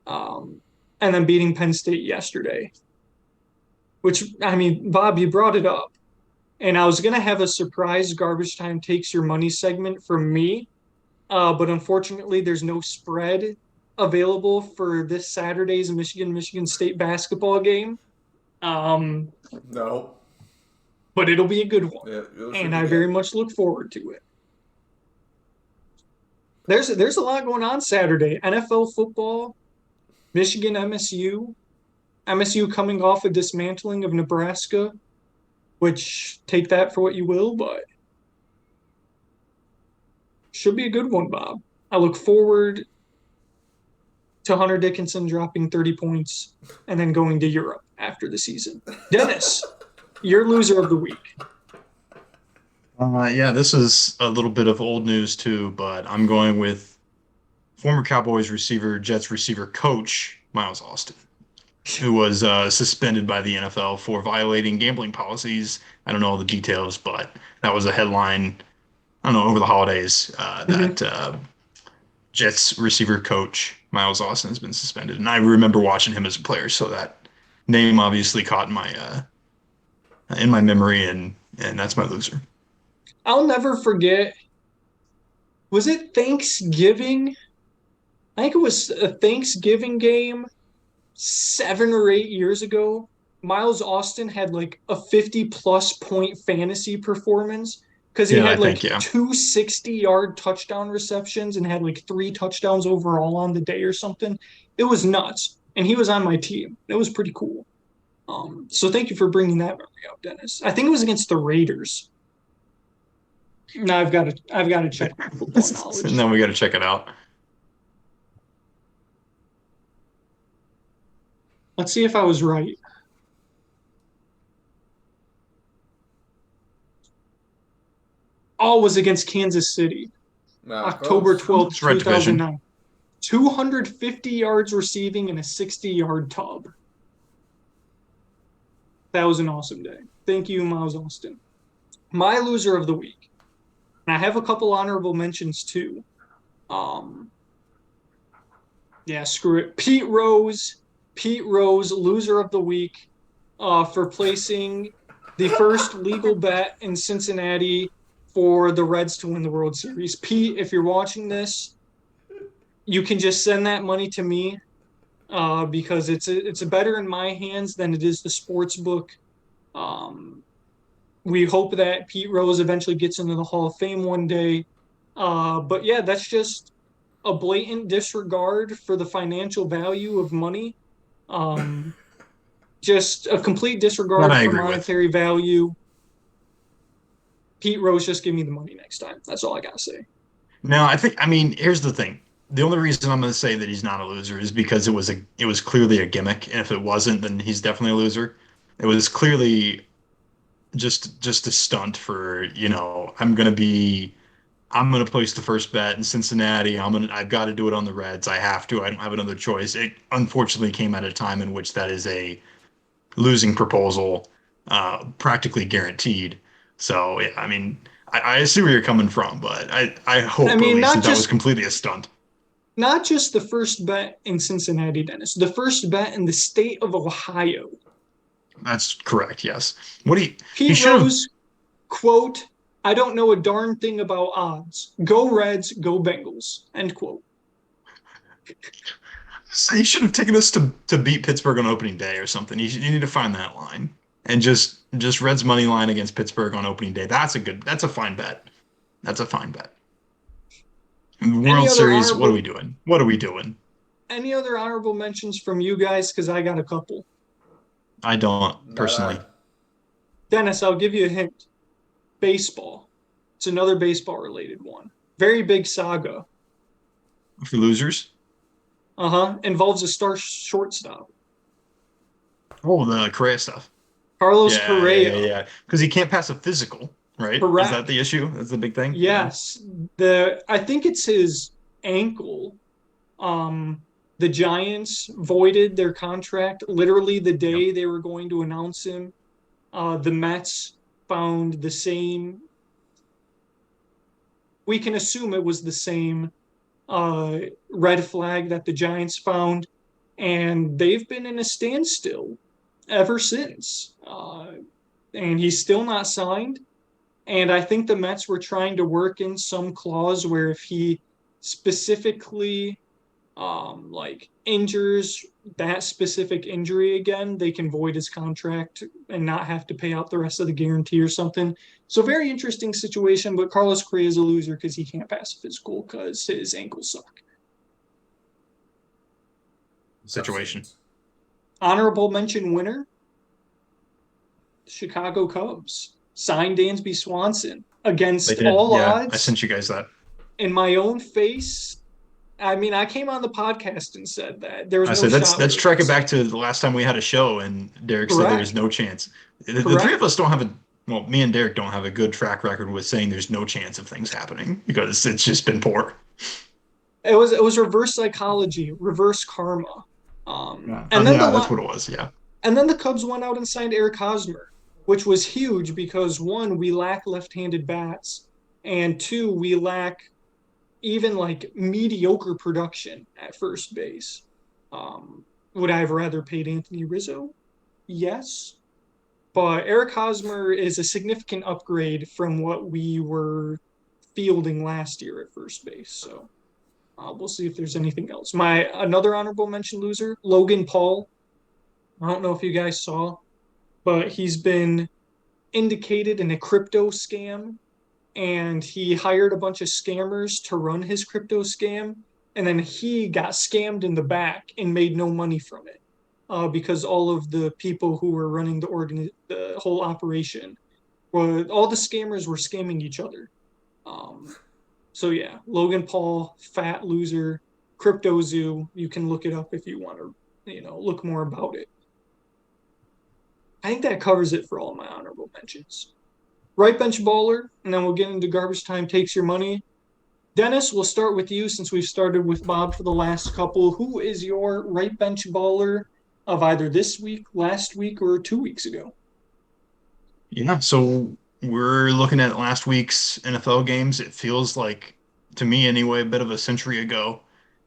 and then beating Penn State yesterday. Which, I mean, Bob, you brought it up. And I was going to have a surprise Garbage Time Takes Your Money segment from me. But unfortunately, there's no spread available for this Saturday's Michigan State basketball game. No. But it'll be a good one. Yeah, and I very much look forward to it. There's a lot going on Saturday. NFL football, Michigan, MSU coming off a dismantling of Nebraska, which take that for what you will, but should be a good one, Bob. I look forward to Hunter Dickinson dropping 30 points and then going to Europe after the season. Dennis, your loser of the week. Yeah, this is a little bit of old news too, but I'm going with former Cowboys receiver, Jets receiver coach, Miles Austin, who was suspended by the NFL for violating gambling policies. I don't know all the details, but that was a headline, I don't know, over the holidays that Jets receiver coach Miles Austin has been suspended. And I remember watching him as a player, so that name obviously caught in my memory, and that's my loser. I'll never forget, was it Thanksgiving? I think it was a Thanksgiving game 7 or 8 years ago. Miles Austin had like a 50-plus point fantasy performance because he had 2 60-yard touchdown receptions and had like 3 touchdowns overall on the day or something. It was nuts. And he was on my team. It was pretty cool. So thank you for bringing that memory up, Dennis. I think it was against the Raiders. Now I've got to check my football knowledge. And then we got to check it out. Let's see if I was right. All was against Kansas City. October 12th, 2009. 250 yards receiving and a 60-yard tub. That was an awesome day. Thank you, Miles Austin. My loser of the week, and I have a couple honorable mentions too. Um, yeah, screw it. Pete Rose, loser of the week, for placing the first legal bet in Cincinnati for the Reds to win the World Series. Pete, if you're watching this, you can just send that money to me, because it's better in my hands than it is the sports book. Um, we hope that Pete Rose eventually gets into the Hall of Fame one day. But yeah, that's just a blatant disregard for the financial value of money. Um, just a complete That disregard I for agree with. monetary value. Pete Rose, just give me the money next time. That's all I gotta say. No, I mean, here's the thing. The only reason I'm going to say that he's not a loser is because it was clearly a gimmick, and if it wasn't, then he's definitely a loser. It was clearly just a stunt for, I'm gonna place the first bet in Cincinnati. I've got to do it on the Reds. I have to. I don't have another choice. It unfortunately came at a time in which that is a losing proposal, practically guaranteed. So yeah, I mean, I see where you're coming from, but I hope I at mean, least not that was just completely a stunt. not just the first bet in Cincinnati, Dennis. The first bet in the state of Ohio. That's correct. Yes. What he Pete should have Rose, quote, I don't know a darn thing about odds. Go Reds, go Bengals. End quote. he should have taken us to beat Pittsburgh on opening day or something. You need to find that line and just Reds money line against Pittsburgh on opening day. That's a fine bet. That's a fine bet. Any World other Series, what are honorable we doing? What are we doing? any other honorable mentions from you guys? Because I got a couple. I don't Not personally. I. Dennis, I'll give you a hint. Baseball. It's another baseball related one. Very big saga. For losers? Involves a star shortstop. Oh, the Correa stuff. Carlos Yeah. Correa. Yeah. Because he can't pass a physical, right? Is that Correct. the issue? That's the big thing. Yes. I think it's his ankle. Um, the Giants voided their contract literally the Yep. day they were going to announce him. The Mets found the same. We can assume it was the same red flag that the Giants found, and they've been in a standstill ever since. And he's still not signed. And I think the Mets were trying to work in some clause where if he specifically like injures that specific injury again, they can void his contract and not have to pay out the rest of the guarantee or something. So very interesting situation, but Carlos Correa is a loser because he can't pass a physical because his ankles suck. Situation. Honorable mention winner, Chicago Cubs. Signed Dansby Swanson They against did. all Yeah, I odds. sent you guys that. In my own face. I mean, I came on the podcast and said that there was I no said shot. let's track it back to the last time we had a show, and Derek said there was no chance. The three of us don't have me and Derek don't have a good track record with saying there's no chance of things happening because it's just been poor. It was reverse psychology, reverse karma. And then that's what it was. Yeah. And then the Cubs went out and signed Eric Hosmer, which was huge because one, we lack left-handed bats, and two, we lack even like mediocre production at first base. Would I have rather paid Anthony Rizzo? Yes. But Eric Hosmer is a significant upgrade from what we were fielding last year at first base. So we'll see if there's anything else. Another honorable mention loser, Logan Paul. I don't know if you guys saw, but he's been indicated in a crypto scam, and he hired a bunch of scammers to run his crypto scam, and then he got scammed in the back and made no money from it, because all of the people who were running the whole operation, all the scammers were scamming each other. So yeah, Logan Paul, fat loser, crypto zoo. You can look it up if you want to, look more about it. I think that covers it for all my honorable mentions. Right bench baller, and then we'll get into garbage time takes your money. Dennis, we'll start with you since we've started with Bob for the last couple. Who is your right bench baller of either this week, last week, or 2 weeks ago? Yeah. So we're looking at last week's NFL games. It feels like, to me anyway, a bit of a century ago,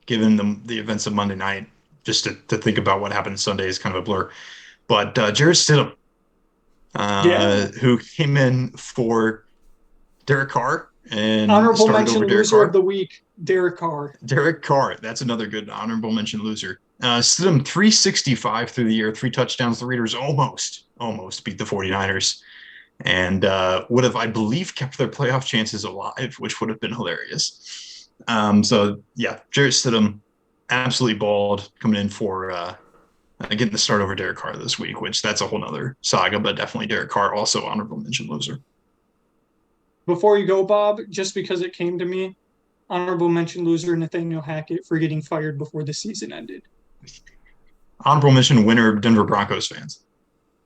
given the events of Monday night. Just to think about what happened Sunday is kind of a blur. But Jarrett Stidham, Yeah. who came in for Derek Carr and Honorable started mention over Derek loser of Carr. the week, Derek Carr. Derek Carr, that's another good honorable mention loser. Stidham 365 through the year, 3 touchdowns. The Raiders almost beat the 49ers and would have, I believe, kept their playoff chances alive, which would have been hilarious. So, yeah, Jarrett Stidham absolutely balled coming in for getting the start over Derek Carr this week, which that's a whole nother saga, but definitely Derek Carr, also honorable mention loser. Before you go, Bob, just because it came to me, honorable mention loser Nathaniel Hackett for getting fired before the season ended. Honorable mention winner, Denver Broncos fans.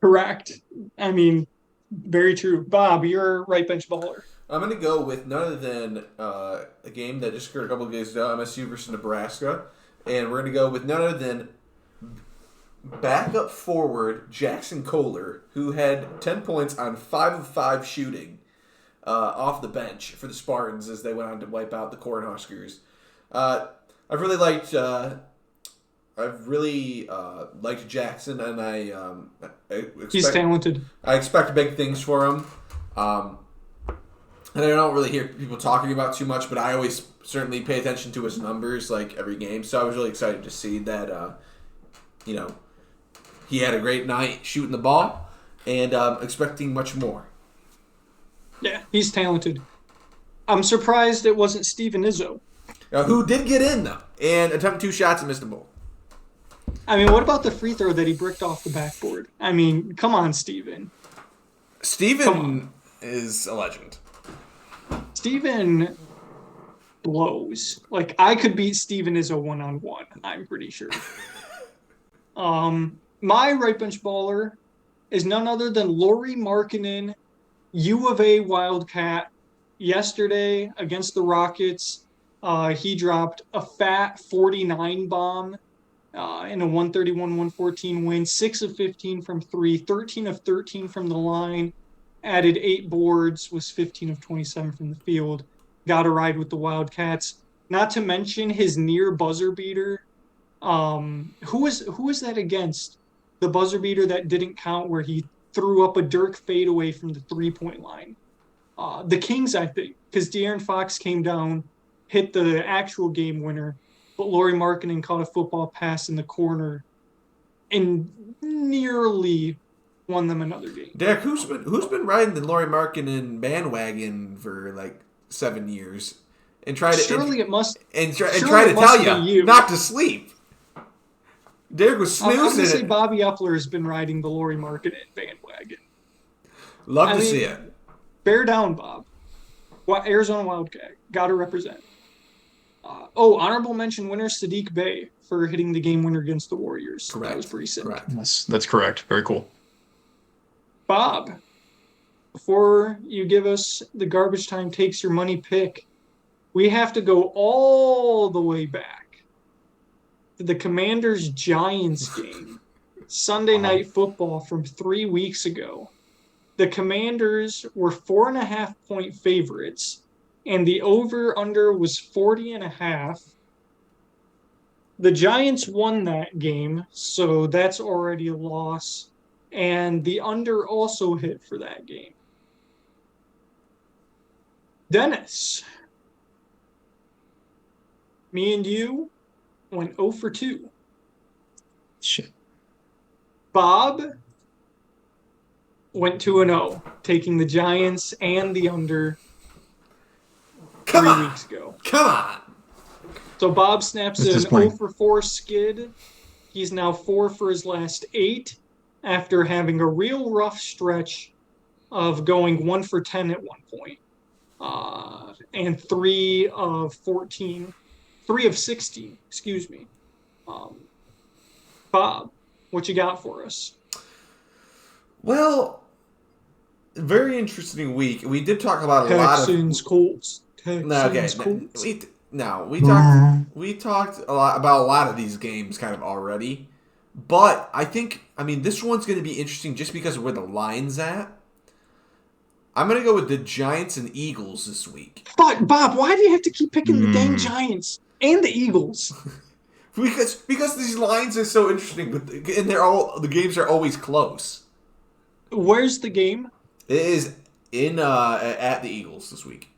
Correct. I mean, very true. Bob, you're a right bench baller. I'm going to go with none other than a game that just occurred a couple of days ago, MSU versus Nebraska. And we're going to go with none other than backup forward Jackson Kohler, who had 10 points on 5 of 5 shooting off the bench for the Spartans as they went on to wipe out the Cornhuskers. I've really liked Jackson, and He's talented. I expect big things for him. And I don't really hear people talking about too much, but I always certainly pay attention to his numbers like every game. So I was really excited to see that, he had a great night shooting the ball, and expecting much more. Yeah, he's talented. I'm surprised it wasn't Steven Izzo. Who did get in, though, and attempt 2 shots and missed them both. I mean, what about the free throw that he bricked off the backboard? I mean, come on, Steven. Steven is a legend. Steven blows. Like, I could beat Steven Izzo one-on-one, I'm pretty sure. My right bench baller is none other than Lauri Markkanen, U of A Wildcat. Yesterday against the Rockets, he dropped a fat 49 bomb in a 131-114 win, 6 of 15 from 3, 13 of 13 from the line, added 8 boards, was 15 of 27 from the field, got a ride with the Wildcats. Not to mention his near buzzer beater. Who was that against? The buzzer beater that didn't count, where he threw up a Dirk fadeaway from the 3-point line. The Kings, I think, because De'Aaron Fox came down, hit the actual game winner, but Lauri Markkanen caught a football pass in the corner and nearly won them another game. Derek, who's been riding the Lauri Markkanen bandwagon for like 7 years and try to try to tell you not to sleep? Derek was snoozing. I'm going to say Bobby Upler has been riding the Lauri Markkanen bandwagon. Love to see it. Bear down, Bob. Arizona Wildcat. Got to represent. Honorable mention winner Sadiq Bey for hitting the game winner against the Warriors. Correct. That was pretty sick. Correct. That's correct. Very cool. Bob, before you give us the garbage time takes your money pick, we have to go all the way back to the Commanders-Giants game. Sunday Night Football from 3 weeks ago. The Commanders were 4.5-point favorites, and the over-under was 40.5. The Giants won that game, so that's already a loss, and the under also hit for that game. Dennis, me and you went 0 for 2. Shit. Bob went 2-0, taking the Giants and the under 3 weeks ago. Come on. So Bob snaps an 0 for 4 skid. He's now 4 for his last 8 after having a real rough stretch of going 1 for 10 at one point. And 3 of 16, excuse me. Bob, what you got for us? Very interesting week. We did talk about a Texans, lot of Colts. Colts. We talked a lot about a lot of these games kind of already, but I think this one's going to be interesting just because of where the line's at. I'm gonna go with the Giants and Eagles this week But Bob, why do you have to keep picking the dang Mm. Giants and the Eagles? because these lines are so interesting, and the games are always close. Where's the game? It is in at the Eagles this week.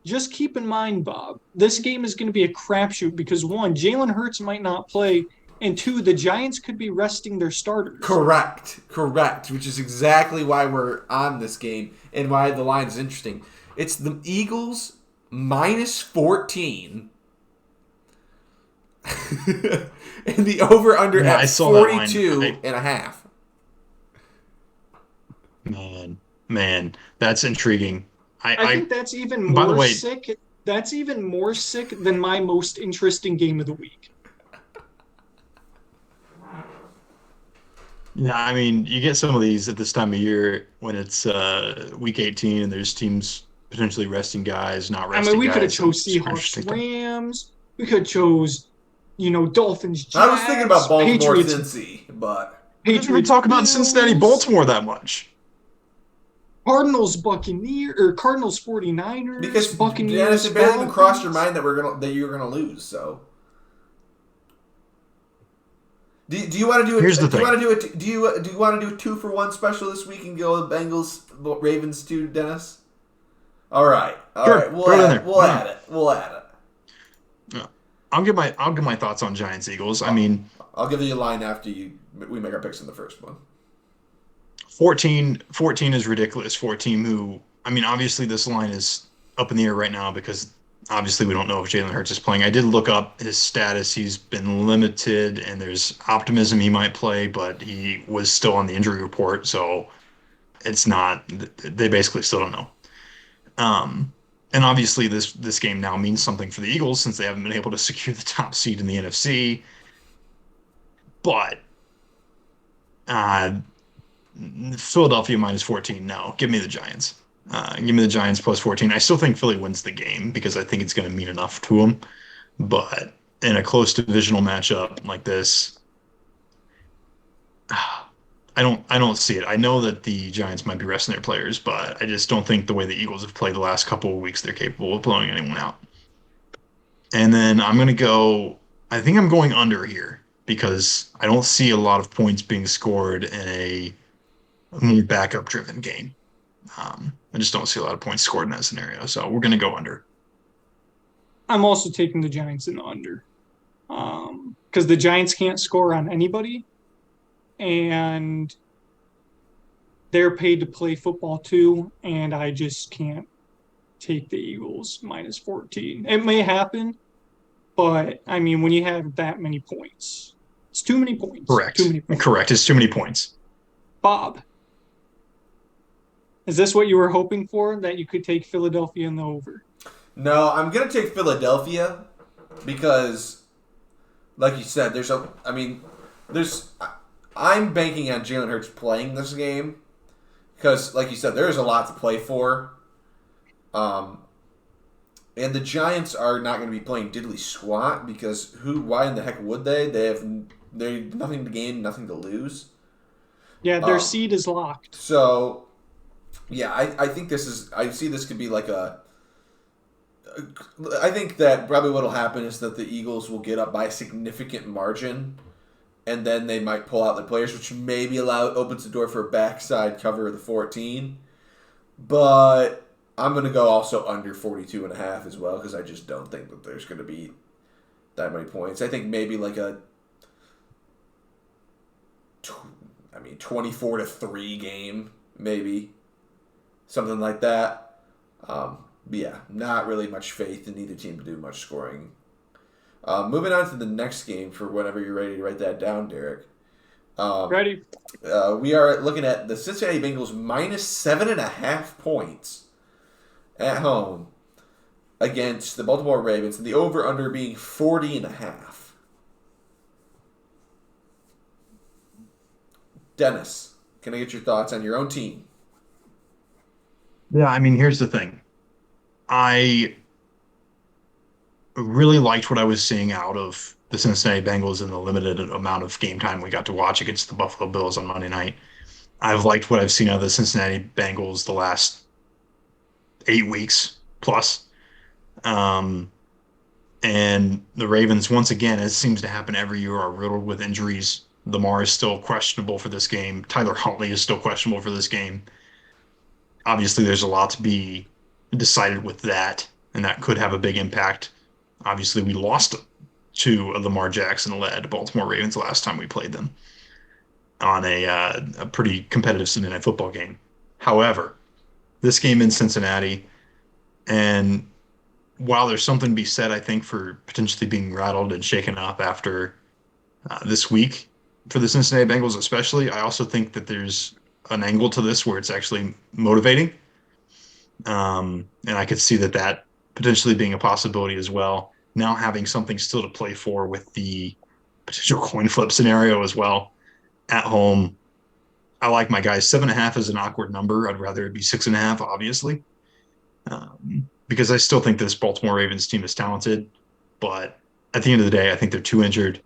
Just keep in mind, Bob, this game is going to be a crapshoot because one, Jalen Hurts might not play, and two, the Giants could be resting their starters. Correct, which is exactly why we're on this game and why the line is interesting. It's the Eagles minus 14. And the over-under Yeah, I at saw that line. 42 and a half. Man, that's intriguing. I think that's even by the more way- sick. That's even more sick than my most interesting game of the week. Yeah, I mean, you get some of these at this time of year when it's week 18 and there's teams potentially resting guys, not I resting mean, we could have guys. chose Super Seahawks, interesting. Rams. We could have chose, Dolphins, Jags, I was thinking about Baltimore, Patriots, Cincy, but We didn't even Patriots, talk about Bills, Cincinnati, Baltimore that much. Cardinals, Buccaneers, or Cardinals, 49ers, because Buccaneers, Dennis, it barely even crossed your Falcons. mind that you were gonna lose. So, do you want to do it? Here's the do you thing. want to do it? Do you want to do a 2-for-1 special this week and go Bengals Ravens too, Dennis? All right, Sure, We'll throw it in add there. it. We'll add it. We'll add it. I'll give my thoughts on Giants Eagles. I mean, I'll give you a line after we make our picks in the first one. 14 is ridiculous for a team who, I mean, obviously this line is up in the air right now because obviously we don't know if Jalen Hurts is playing. I did look up his status. He's been limited and there's optimism he might play, but he was still on the injury report. So it's not, they basically still don't know. And obviously this game now means something for the Eagles since they haven't been able to secure the top seed in the NFC. But Philadelphia minus 14, no. Give me the Giants. Give me the Giants plus 14. I still think Philly wins the game because I think it's going to mean enough to them. But in a close divisional matchup like this, I don't see it. I know that the Giants might be resting their players, but I just don't think the way the Eagles have played the last couple of weeks, they're capable of blowing anyone out. And then I think I'm going under here because I don't see a lot of points being scored in a more backup-driven game. I just don't see a lot of points scored in that scenario, so we're going to go under. I'm also taking the Giants in the under. Because the Giants can't score on anybody. And they're paid to play football too. And I just can't take the Eagles minus 14. It may happen, but I mean, when you have that many points, it's too many points. Correct. Too many points. Correct. It's too many points. Bob, is this what you were hoping for? That you could take Philadelphia in the over? No, I'm gonna take Philadelphia because, like you said, I'm banking on Jalen Hurts playing this game because, like you said, there is a lot to play for. And the Giants are not going to be playing diddly squat because why in the heck would they? They're nothing to gain, nothing to lose. Yeah, their seed is locked. So, yeah, I think I see this could be like I think that probably what will happen is that the Eagles will get up by a significant margin, and then they might pull out the players, which maybe opens the door for a backside cover of the 14. But I'm going to go also under 42.5 as well because I just don't think that there's going to be that many points. I think maybe like 24-3 game, maybe something like that. But yeah, not really much faith in either team to do much scoring. Moving on to the next game for whenever you're ready to write that down, Derek. Ready? We are looking at the Cincinnati Bengals minus 7.5 points at home against the Baltimore Ravens, and the over-under being 40.5. Dennis, can I get your thoughts on your own team? Yeah, I mean, here's the thing. I really liked what I was seeing out of the Cincinnati Bengals in the limited amount of game time we got to watch against the Buffalo Bills on Monday night. I've liked what I've seen out of the Cincinnati Bengals the last 8 weeks plus. And the Ravens, once again, as seems to happen every year, are riddled with injuries. Lamar is still questionable for this game. Tyler Huntley is still questionable for this game. Obviously, there's a lot to be decided with that, and that could have a big impact. Obviously, we lost to a Lamar Jackson-led Baltimore Ravens last time we played them on a pretty competitive Sunday Night Football game. However, this game in Cincinnati, and while there's something to be said, I think, for potentially being rattled and shaken up after this week for the Cincinnati Bengals, especially, I also think that there's an angle to this where it's actually motivating. And I could see that potentially being a possibility as well. Now having something still to play for with the potential coin flip scenario as well at home. I like my guys. 7.5 is an awkward number. I'd rather it be 6.5, obviously. Because I still think this Baltimore Ravens team is talented, but at the end of the day, I think they're too injured.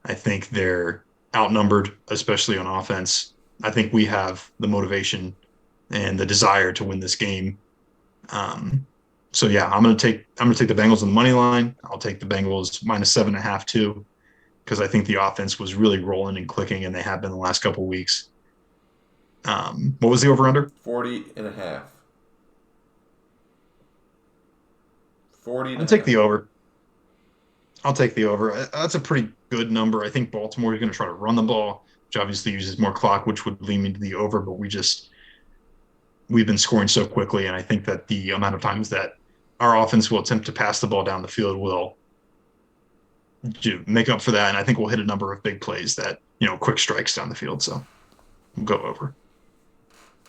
I think they're outnumbered, especially on offense. I think we have the motivation and the desire to win this game. So yeah, I'm gonna take the Bengals on the money line. I'll take the Bengals -7.5 too, because I think the offense was really rolling and clicking, and they have been the last couple of weeks. What was the over under? 40.5. 40. I'll take the over. I'll take the over. That's a pretty good number. I think Baltimore is going to try to run the ball, which obviously uses more clock, which would lead me to the over. But we've been scoring so quickly, and I think that the amount of times that our offense will attempt to pass the ball down the field will make up for that. And I think we'll hit a number of big plays that, quick strikes down the field. So we'll go over.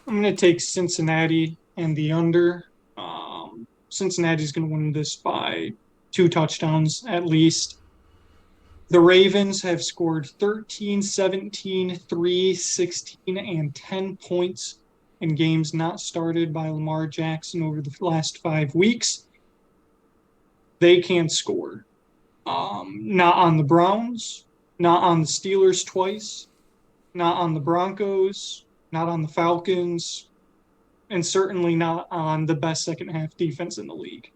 I'm going to take Cincinnati and the under. Cincinnati's going to win this by 2 touchdowns at least. The Ravens have scored 13, 17, 3, 16, and 10 points in games not started by Lamar Jackson over the last 5 weeks. They can't score. Not on the Browns, not on the Steelers twice, not on the Broncos, not on the Falcons, and certainly not on the best second-half defense in the league.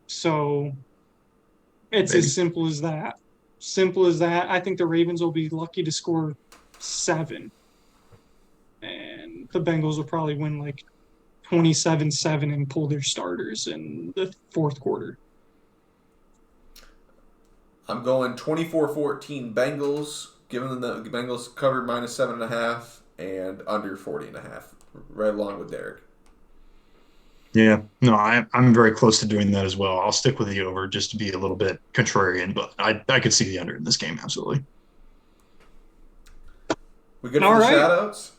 So it's Maybe. as simple as that. Simple as that. I think the Ravens will be lucky to score 7. And the Bengals will probably win like 27-7 and pull their starters in the fourth quarter. I'm going 24-14 Bengals, giving them the Bengals covered -7.5 and under 40.5. Right along with Derek. Yeah, no, I'm very close to doing that as well. I'll stick with the over just to be a little bit contrarian, but I could see the under in this game, absolutely. We good All for the right. shout-outs?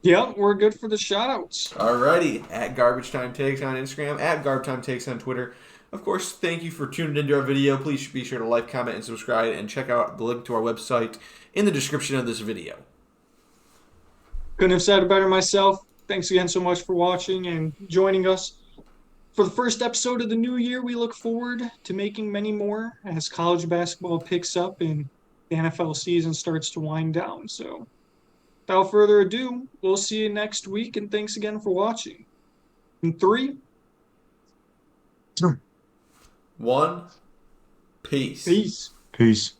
Yeah, we're good for the shout-outs. Alrighty. At Garbage Time Takes on Instagram, at Garbage Time Takes on Twitter. Of course, thank you for tuning into our video. Please be sure to like, comment, and subscribe, and check out the link to our website in the description of this video. Couldn't have said it better myself. Thanks again so much for watching and joining us. For the first episode of the new year, we look forward to making many more as college basketball picks up and the NFL season starts to wind down. So, without further ado, we'll see you next week, and thanks again for watching. In 3, 2, 1. Peace. peace. Peace.